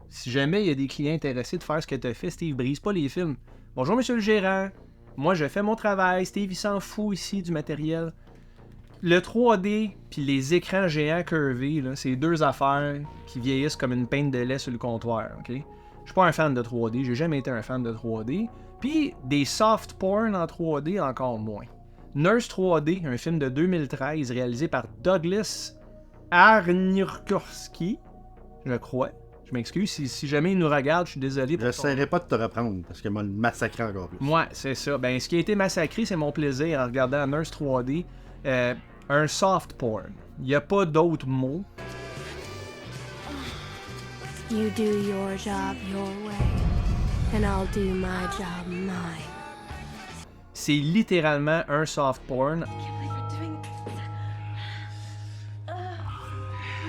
Si jamais il y a des clients intéressés de faire ce que t'as fait, Steve, brise pas les films. Bonjour, monsieur le gérant. Moi, je fais mon travail. Steve, il s'en fout ici du matériel. Le 3D puis les écrans géants curvés, là, c'est deux affaires qui vieillissent comme une pinte de lait sur le comptoir, ok? Je suis pas un fan de 3D, j'ai jamais été un fan de 3D. Puis des soft porn en 3D, encore moins. Nurse 3D, un film de 2013 réalisé par Douglas Arnurkowski, je crois. Je m'excuse, si jamais il nous regarde, je suis désolé. Je n'essaierai pas de te reprendre, parce qu'il m'a massacré encore plus. Ouais, c'est ça. Ben, ce qui a été massacré, c'est mon plaisir en regardant Nurse 3D. Un soft porn. Il n'y a pas d'autres mots. You do your job your way, and I'll do my job mine. C'est littéralement un soft porn.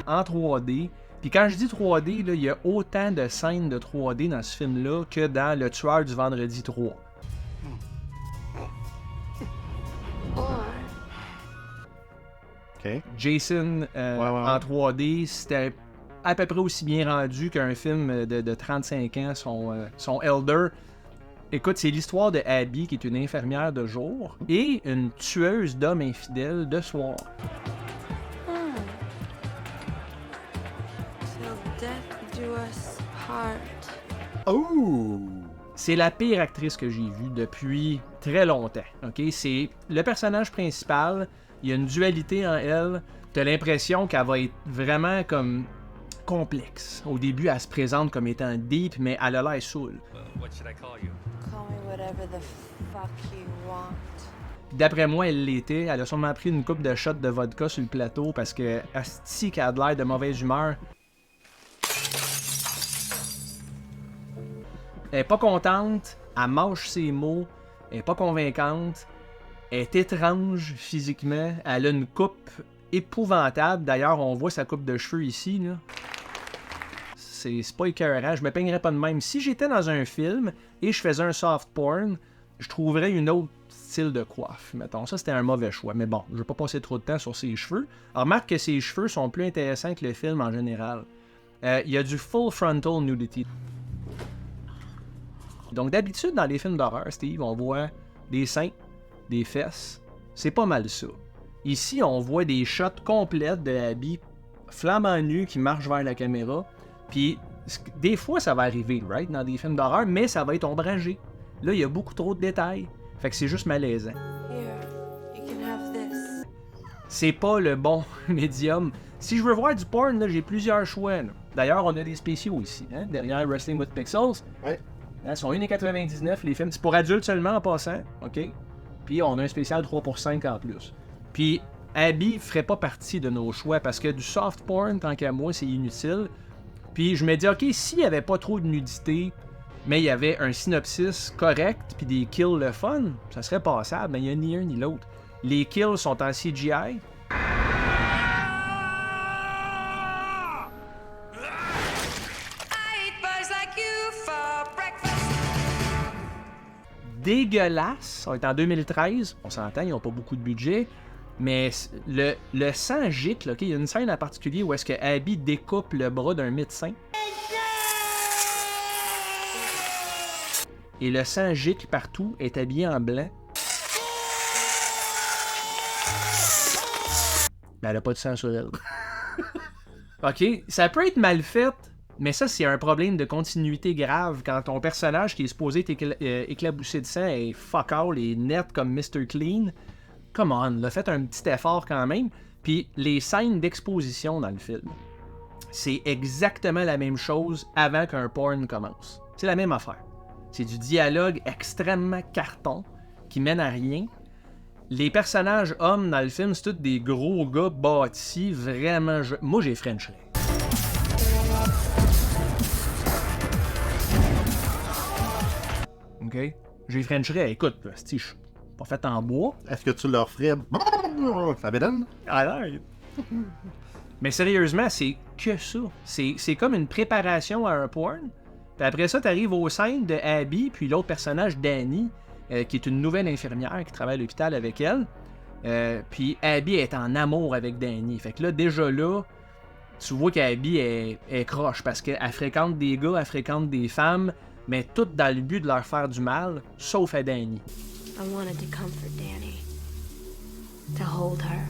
En 3D. Puis quand je dis 3D, il y a autant de scènes de 3D dans ce film-là que dans Le Tueur du Vendredi 3. Okay. Jason en 3D, c'était à peu près aussi bien rendu qu'un film de 35 ans, son Elder. Écoute, c'est l'histoire de Abby, qui est une infirmière de jour, et une tueuse d'hommes infidèles de soir. Oh! C'est la pire actrice que j'ai vue depuis très longtemps. Ok, c'est le personnage principal. Il y a une dualité en elle. T'as l'impression qu'elle va être vraiment comme complexe. Au début, elle se présente comme étant deep, mais elle a l'air saoule. What should I call you? Call me whatever the fuck you want. D'après moi, elle l'était. Elle a sûrement pris une coupe de shots de vodka sur le plateau parce que asti qu'elle a de l'air de mauvaise humeur. Elle est pas contente, elle mâche ses mots, elle est pas convaincante, elle est étrange physiquement, elle a une coupe épouvantable. D'ailleurs, on voit sa coupe de cheveux ici, là. C'est pas écœurant, je me peignerais pas de même. Si j'étais dans un film et je faisais un soft porn, je trouverais une autre style de coiffe, mettons. Ça, c'était un mauvais choix, mais bon, je vais pas passer trop de temps sur ses cheveux. Alors, remarque que ses cheveux sont plus intéressants que le film en général. Il y a du full frontal nudity. Donc d'habitude, dans les films d'horreur, Steve, on voit des seins, des fesses. C'est pas mal ça. Ici, on voit des shots complètes de Abby flambant nu qui marche vers la caméra. Puis des fois, ça va arriver, right, dans des films d'horreur, mais ça va être ombragé. Là, il y a beaucoup trop de détails. Fait que c'est juste malaisant. C'est pas le bon médium. Si je veux voir du porn, là, j'ai plusieurs choix. Là. D'ailleurs, on a des spéciaux ici, hein, derrière Wrestling with Pixels. Ouais. Ils sont 1,99$, les films. C'est pour adultes seulement en passant, OK? Puis on a un spécial 3 pour 5 en plus. Puis Abby ferait pas partie de nos choix parce que du soft porn, tant qu'à moi, c'est inutile. Puis je me dis, OK, s'il y avait pas trop de nudité, mais il y avait un synopsis correct, puis des kills le fun, ça serait passable, mais il n'y a ni un ni l'autre. Les kills sont en CGI. Dégueulasse. On est en 2013. On s'entend, ils n'ont pas beaucoup de budget. Mais le sang gicle. Okay? Il y a une scène en particulier où est-ce que Abby découpe le bras d'un médecin. Et le sang gicle partout, est habillé en blanc. Mais elle a pas de sang sur elle. OK, ça peut être mal fait, mais ça, c'est un problème de continuité grave quand ton personnage qui est supposé être éclaboussé de sang est fuck all et net comme Mr. Clean. Come on, là, faites un petit effort quand même. Puis les scènes d'exposition dans le film, c'est exactement la même chose avant qu'un porn commence. C'est la même affaire. C'est du dialogue extrêmement carton qui mène à rien. Les personnages hommes dans le film, c'est tous des gros gars bâtis, vraiment... Moi, j'ai Frenché. OK? J'ai Frenché. Écoute, je suis pas fait en bois. Est-ce que tu leur ferais... Ça bédonne? Arrête! Mais sérieusement, c'est que ça. C'est comme une préparation à un porn. Puis après ça, t'arrives aux scènes de Abby, puis l'autre personnage, Danny, qui est une nouvelle infirmière qui travaille à l'hôpital avec elle. Puis Abby est en amour avec Danny. Fait que là, déjà là, tu vois qu'Abby est croche parce qu'elle fréquente des gars, elle fréquente des femmes, mais toutes dans le but de leur faire du mal, sauf à Danny. I wanted to comfort Danny. To hold her.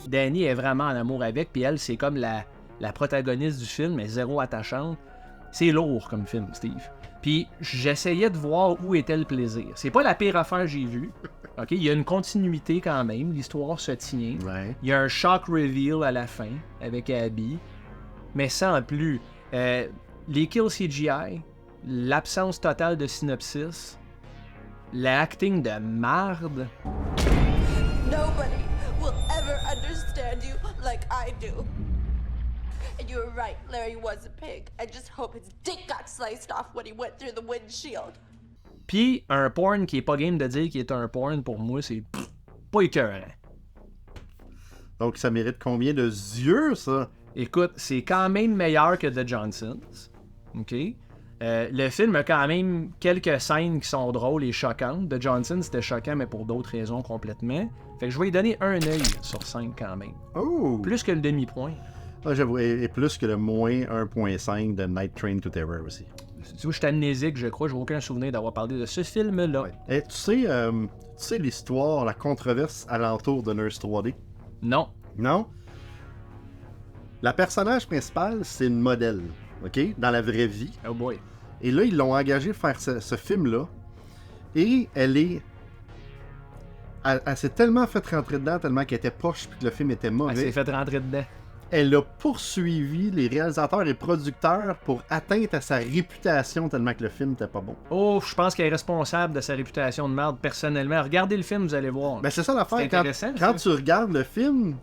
Danny est vraiment en amour avec, puis elle, c'est comme la protagoniste du film, mais zéro attachante. C'est lourd comme film, Steve. Puis j'essayais de voir où était le plaisir. C'est pas la pire affaire que j'ai vue. OK, il y a une continuité quand même, l'histoire se tient. Ouais. Il y a un shock reveal à la fin avec Abby. Mais sans plus. Les kills CGI, l'absence totale de synopsis, l'acting de marde. Nobody will ever understand you like I do. And you were right, Larry was a pig. I just hope his dick got sliced off when he went through the windshield. Puis un porn qui est pas game de dire qu'il est un porn, pour moi, c'est pas écœurant. Donc ça mérite combien de yeux, ça? Écoute, c'est quand même meilleur que The Johnsons. OK? Le film a quand même quelques scènes qui sont drôles et choquantes. The Johnsons, c'était choquant, mais pour d'autres raisons complètement. Fait que je vais lui donner un œil sur 5 quand même. Oh! Plus que le demi-point. Ah, j'avoue, et plus que le moins 1.5 de Night Train to Terror aussi. Tu vois, je suis amnésique, je crois. J'ai aucun souvenir d'avoir parlé de ce film-là. Ouais. Et tu sais l'histoire, la controverse alentour de Nurse 3D? Non. Non? La personnage principale, c'est une modèle, OK? Dans la vraie vie. Oh boy. Et là, ils l'ont engagée faire ce film-là. Et elle s'est tellement fait rentrer dedans, tellement qu'elle était poche puis que le film était mauvais. Elle s'est fait rentrer dedans. Elle a poursuivi les réalisateurs et producteurs pour atteindre à sa réputation tellement que le film n'était pas bon. Oh, je pense qu'elle est responsable de sa réputation de merde personnellement. Regardez le film, vous allez voir. Ben c'est ça l'affaire. C'est intéressant, quand tu regardes le film,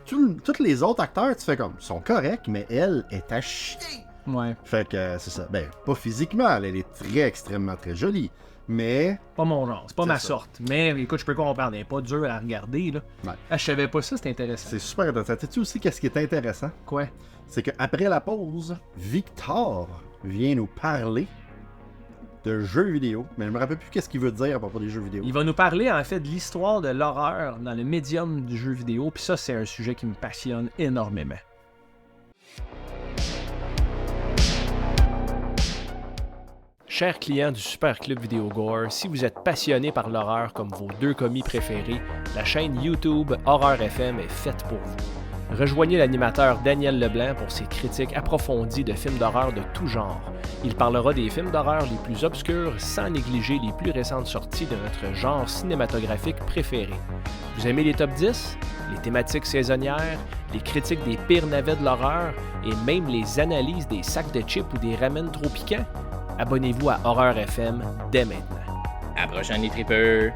tous les autres acteurs, tu fais comme, ils sont corrects, mais elle est à chier. Ouais. Fait que c'est ça. Ben, pas physiquement, elle est extrêmement très jolie. Mais. Pas mon genre, c'est pas ma ça. sorte. Mais écoute, je peux comprendre, elle est pas dure à regarder, là. Ouais. Ah, je savais pas ça, c'est intéressant. C'est super intéressant. Sais-tu aussi qu'est-ce qui est intéressant? Quoi? C'est qu'après la pause, Victor vient nous parler de jeux vidéo. Mais je me rappelle plus qu'est-ce qu'il veut dire à propos des jeux vidéo. Il va nous parler en fait de l'histoire de l'horreur dans le médium du jeu vidéo, puis ça, c'est un sujet qui me passionne énormément. Chers clients du Super Club Vidéo Gore, si vous êtes passionné par l'horreur comme vos deux commis préférés, la chaîne YouTube Horreur FM est faite pour vous. Rejoignez l'animateur Daniel Leblanc pour ses critiques approfondies de films d'horreur de tout genre. Il parlera des films d'horreur les plus obscurs sans négliger les plus récentes sorties de notre genre cinématographique préféré. Vous aimez les top 10, les thématiques saisonnières, les critiques des pires navets de l'horreur et même les analyses des sacs de chips ou des ramen trop piquants? Abonnez-vous à Horreur FM dès maintenant. À la prochaine les tripeurs!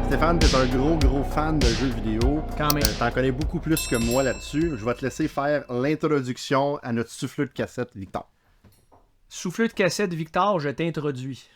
Stéphane, t'es un gros fan de jeux vidéo. Quand même. T'en connais beaucoup plus que moi là-dessus. Je vais te laisser faire l'introduction à notre souffleux de cassette, Victor. Souffleux de cassette, Victor, je t'introduis.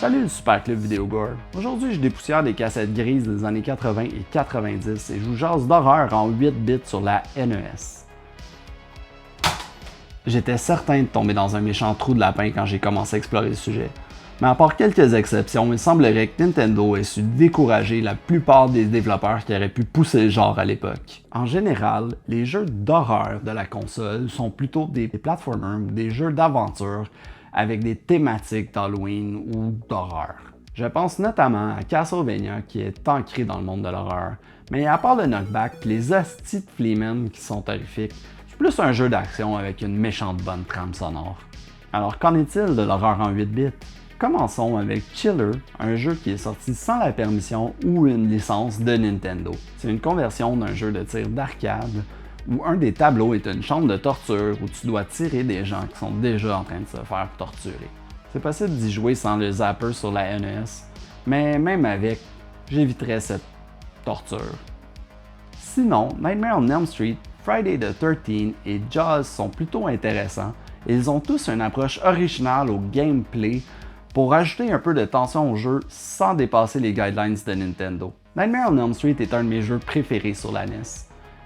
Salut le Super Club Vidéo Gore. Aujourd'hui, je dépoussière des cassettes grises des années 80 et 90 et je vous jase d'horreur en 8 bits sur la NES. J'étais certain de tomber dans un méchant trou de lapin quand j'ai commencé à explorer le sujet. Mais à part quelques exceptions, il semblerait que Nintendo ait su décourager la plupart des développeurs qui auraient pu pousser le genre à l'époque. En général, les jeux d'horreur de la console sont plutôt des platformers ou des jeux d'aventure avec des thématiques d'Halloween ou d'horreur. Je pense notamment à Castlevania qui est ancré dans le monde de l'horreur, mais à part le knockback et les hosties de Fleeman qui sont horrifiques, c'est plus un jeu d'action avec une méchante bonne trame sonore. Alors qu'en est-il de l'horreur en 8 bits? Commençons avec Chiller, un jeu qui est sorti sans la permission ou une licence de Nintendo. C'est une conversion d'un jeu de tir d'arcade où un des tableaux est une chambre de torture où tu dois tirer des gens qui sont déjà en train de se faire torturer. C'est possible d'y jouer sans le zapper sur la NES, mais même avec, j'éviterais cette torture. Sinon, Nightmare on Elm Street, Friday the 13th et Jaws sont plutôt intéressants et ils ont tous une approche originale au gameplay pour ajouter un peu de tension au jeu sans dépasser les guidelines de Nintendo. Nightmare on Elm Street est un de mes jeux préférés sur la NES.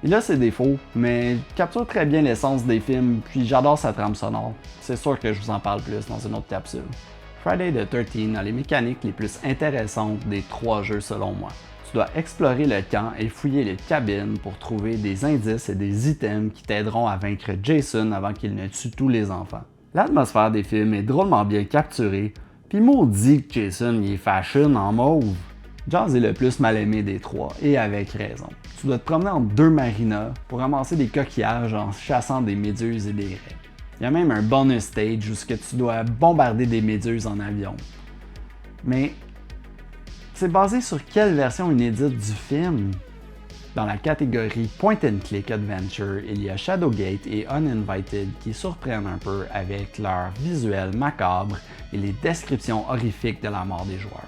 Il a ses défauts, mais il capture très bien l'essence des films, puis j'adore sa trame sonore. C'est sûr que je vous en parle plus dans une autre capsule. Friday the 13th a les mécaniques les plus intéressantes des 3 jeux selon moi. Tu dois explorer le camp et fouiller les cabines pour trouver des indices et des items qui t'aideront à vaincre Jason avant qu'il ne tue tous les enfants. L'atmosphère des films est drôlement bien capturée, puis maudit que Jason y est fashion en mauve. Jaws est le plus mal aimé des 3, et avec raison. Tu dois te promener en 2 marinas pour ramasser des coquillages en chassant des méduses et des raies. Il y a même un bonus stage où tu dois bombarder des méduses en avion. Mais c'est basé sur quelle version inédite du film? Dans la catégorie Point and Click Adventure, il y a Shadowgate et Uninvited qui surprennent un peu avec leur visuel macabre et les descriptions horrifiques de la mort des joueurs.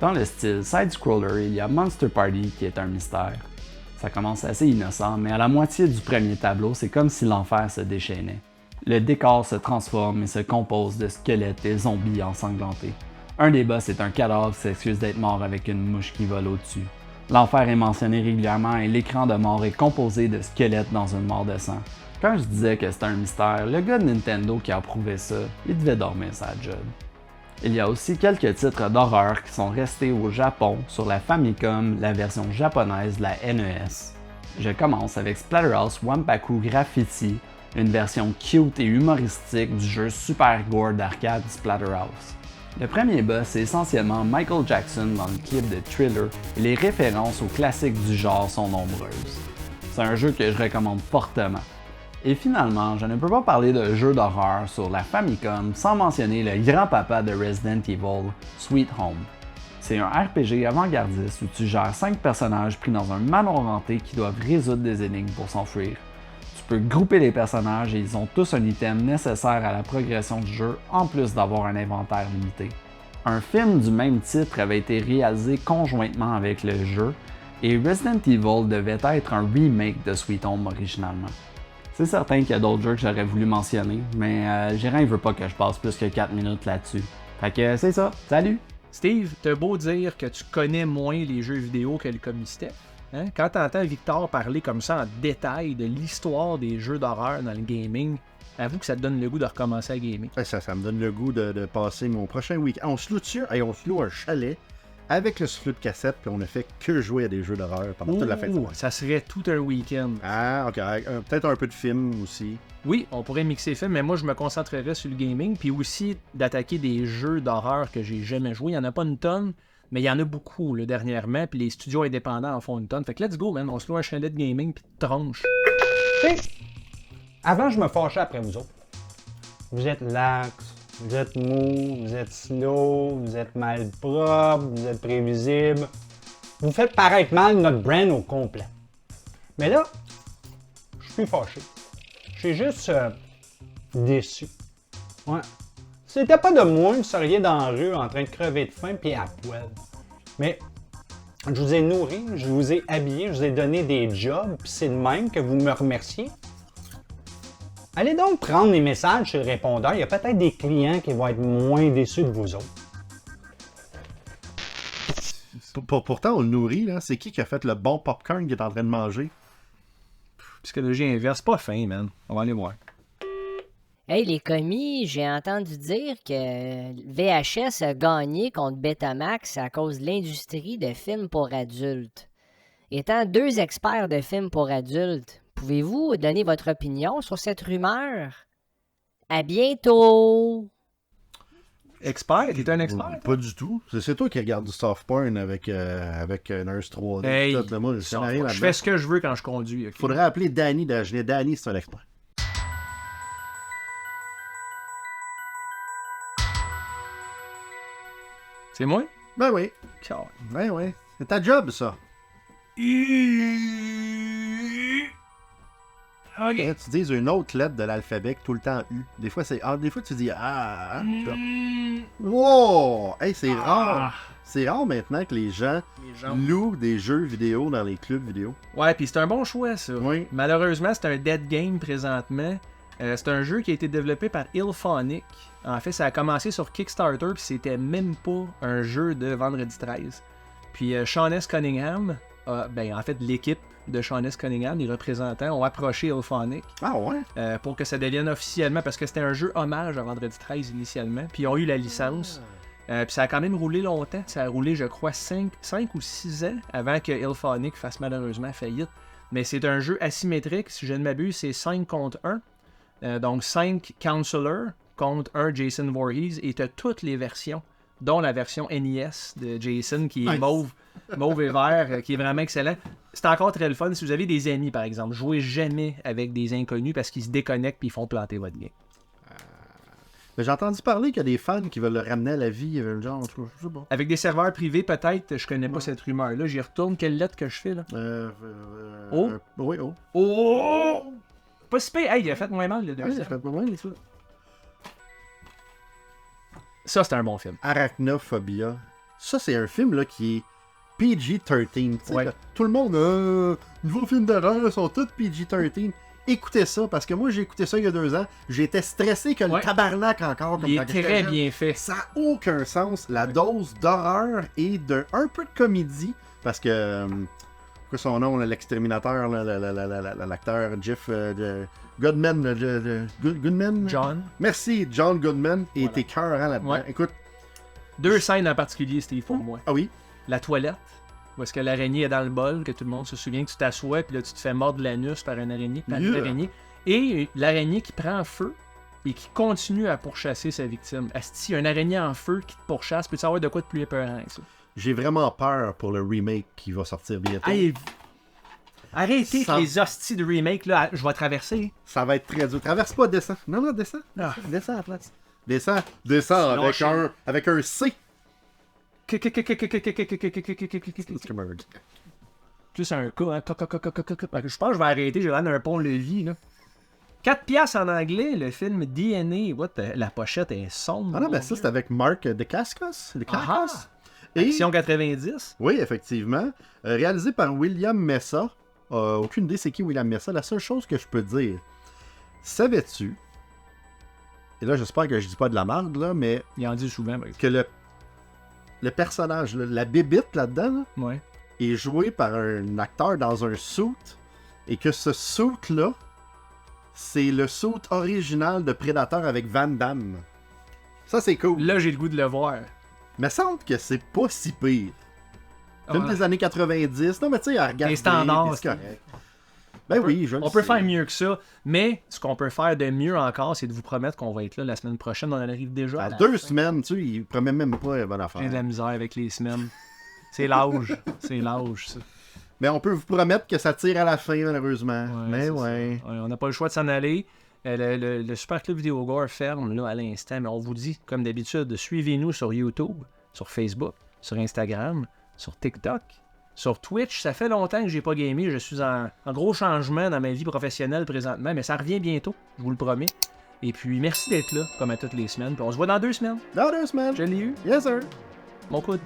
Dans le style side-scroller, il y a Monster Party qui est un mystère. Ça commence assez innocent, mais à la moitié du premier tableau, c'est comme si l'enfer se déchaînait. Le décor se transforme et se compose de squelettes et zombies ensanglantés. Un des boss est un cadavre qui s'excuse d'être mort avec une mouche qui vole au-dessus. L'enfer est mentionné régulièrement et l'écran de mort est composé de squelettes dans une mort de sang. Quand je disais que c'était un mystère, le gars de Nintendo qui a approuvé ça, il devait dormir sa job. Il y a aussi quelques titres d'horreur qui sont restés au Japon sur la Famicom, la version japonaise de la NES. Je commence avec Splatterhouse Wampaku Graffiti, une version cute et humoristique du jeu Super Gore d'arcade Splatterhouse. Le premier boss est essentiellement Michael Jackson dans le clip de Thriller et les références aux classiques du genre sont nombreuses. C'est un jeu que je recommande fortement. Et finalement, je ne peux pas parler de jeu d'horreur sur la Famicom sans mentionner le grand-papa de Resident Evil, Sweet Home. C'est un RPG avant-gardiste où tu gères 5 personnages pris dans un manoir hanté qui doivent résoudre des énigmes pour s'enfuir. Tu peux grouper les personnages et ils ont tous un item nécessaire à la progression du jeu en plus d'avoir un inventaire limité. Un film du même titre avait été réalisé conjointement avec le jeu et Resident Evil devait être un remake de Sweet Home originalement. C'est certain qu'il y a d'autres jeux que j'aurais voulu mentionner, mais Gérard il veut pas que je passe plus que 4 minutes là-dessus. Fait que c'est ça, salut! Steve, t'as beau dire que tu connais moins les jeux vidéo que le commis Steph. Hein? Quand t'entends Victor parler comme ça en détail de l'histoire des jeux d'horreur dans le gaming, avoue que ça te donne le goût de recommencer à gamer. Ça me donne le goût de passer mon prochain week-end. On se loue dessus, on se loue un chalet avec le souffle de cassette, puis on a fait que jouer à des jeux d'horreur pendant toute la fin de semaine. Ça serait tout un week-end. Ah, ok. Peut-être un peu de film aussi. Oui, on pourrait mixer film, mais moi je me concentrerais sur le gaming, puis aussi d'attaquer des jeux d'horreur que j'ai jamais joué. Il n'y en a pas une tonne, mais il y en a beaucoup là, dernièrement, puis les studios indépendants en font une tonne. Fait que let's go, man. On se loue un chalet de gaming, puis de tronche. Avant, je me fâchais après vous autres. Vous êtes lax, vous êtes mou, vous êtes slow, vous êtes mal propre, vous êtes prévisible. Vous faites paraître mal notre brand au complet. Mais là, je suis plus fâché. Je suis juste déçu. Ouais. Si c'était pas de moi, vous seriez dans la rue en train de crever de faim puis à poil. Mais je vous ai nourri, je vous ai habillé, je vous ai donné des jobs, puis c'est de même que vous me remerciez. Allez donc prendre les messages sur le répondeur. Il y a peut-être des clients qui vont être moins déçus de vous autres. Pourtant, on le nourrit, là. C'est qui a fait le bon popcorn qu'il est en train de manger? Psychologie inverse, pas fin, man. On va aller voir. Hey, les commis, j'ai entendu dire que VHS a gagné contre Betamax à cause de l'industrie de films pour adultes. Étant 2 experts de films pour adultes, pouvez-vous donner votre opinion sur cette rumeur? À bientôt! Expert? T'es un expert? Pas du tout. C'est toi qui regardes du soft porn avec Nurse 3D. Hey, Tout, là, moi, je connais rien je là-dedans. fais ce que je veux quand je conduis. Okay? Faudrait appeler Danny d'Agenais. Danny, c'est un expert. C'est moi? Ben oui. Ben oui. C'est ta job, ça. Ok. Tu dis une autre lettre de l'alphabet tout le temps U. Des fois, c'est A. Des fois, tu dis A. Wow! Hey, c'est rare. C'est rare maintenant que les gens louent des jeux vidéo dans les clubs vidéo. Ouais, puis c'est un bon choix, ça. Oui. Malheureusement, c'est un dead game présentement. C'est un jeu qui a été développé par Illphonic. En fait, ça a commencé sur Kickstarter, puis c'était même pas un jeu de Vendredi 13. Puis Sean S. Cunningham, en fait, l'équipe de Sean S. Cunningham, les représentants, ont approché Illphonic. Ah ouais? Pour que ça devienne officiellement, parce que c'était un jeu hommage à Vendredi 13 initialement, puis ils ont eu la licence. Puis ça a quand même roulé longtemps. Ça a roulé, je crois, 5 ou 6 ans avant que Illphonic fasse malheureusement faillite. Mais c'est un jeu asymétrique, si je ne m'abuse, c'est 5 contre 1. Donc 5 Counselor contre 1 Jason Voorhees, et tu as toutes les versions, dont la version NES de Jason qui est mauve et vert, qui est vraiment excellent. C'est encore très le fun. Si vous avez des amis, par exemple, jouez jamais avec des inconnus parce qu'ils se déconnectent et ils font planter votre game. J'ai entendu parler qu'il y a des fans qui veulent le ramener à la vie, genre, je sais pas. Avec des serveurs privés, peut-être, je connais pas cette rumeur-là. J'y retourne. Quelle lettre que je fais, là? Oh? Oui, oh. Oh! Pas si pire. Hey, il a fait moins mal, le deuxième. Il a fait moins mal, les fois. Ça, c'est un bon film. Arachnophobia. Ça, c'est un film là qui est PG-13. Ouais. Là, tout le monde, nouveaux films d'horreur, ils sont tous PG-13. Écoutez ça, parce que moi, j'ai écouté ça il y a 2 ans. J'étais stressé que le tabarnak encore. Comme il est très bien fait. Ça n'a aucun sens. La dose d'horreur et un peu de comédie. Parce que... quoi son nom, l'exterminateur, l'acteur Jeff Goodman. Goodman? John. Merci, John Goodman. Et t'es écœurant là-dedans. Ouais. Écoute. 2 scènes en particulier, Steve, pour moi. Ah oui? La toilette, où est-ce que l'araignée est dans le bol, que tout le monde se souvient que tu t'assois, puis là tu te fais mordre l'anus par une araignée. Et l'araignée qui prend feu et qui continue à pourchasser sa victime. Asti, une araignée en feu qui te pourchasse, peux-tu savoir de quoi de plus épeurant que ça? J'ai vraiment peur pour le remake qui va sortir bientôt. Hey, arrêtez les hosties de remake, là, je vais traverser. Ça va être très dur. Traverse pas, descends. Non, descends. Descends à la place. Descends avec un C. Plus un K, hein. Je pense que je vais arrêter, j'ai l'air d'un pont-levis, là. 4$ en anglais, le film DNA. La pochette est sombre. Ah non, ben ça, c'est avec Mark Dacascos. Action 90. Oui, effectivement. Réalisé par William Messa. Aucune idée c'est qui William Messa. La seule chose que je peux dire, savais-tu, et là j'espère que je dis pas de la merde, là, mais il en dit souvent, que le personnage, la bébite là-dedans, là, est joué par un acteur dans un suit, et que ce suit-là, c'est le suit original de Predator avec Van Damme. Ça, c'est cool. Là, j'ai le goût de le voir. me semble que c'est pas si pire. Film Ouais. des années 90. Non, mais tu sais, à regarder, Des standards, c'est correct. Ben oui, je le On peut sais. faire mieux que ça, mais ce qu'on peut faire de mieux encore, c'est de vous promettre qu'on va être là la semaine prochaine. On en arrive déjà. À 2 semaines, tu sais, il promet même pas une bonne affaire. J'ai de la misère avec les semaines. C'est l'âge. C'est l'âge, ça. Mais on peut vous promettre que ça tire à la fin, malheureusement. Mais c'est ouais. ça. Ouais, on n'a pas le choix de s'en aller. Le Super Club Vidéo Gore ferme là, à l'instant, mais on vous dit, comme d'habitude, suivez-nous sur YouTube, sur Facebook, sur Instagram, sur TikTok, sur Twitch. Ça fait longtemps que j'ai pas gamé. Je suis en gros changement dans ma vie professionnelle présentement, mais ça revient bientôt, je vous le promets. Et puis, merci d'être là, comme à toutes les semaines. Puis on se voit dans 2 semaines. Dans 2 semaines. Je l'ai eu. Yes, sir. Mon coude.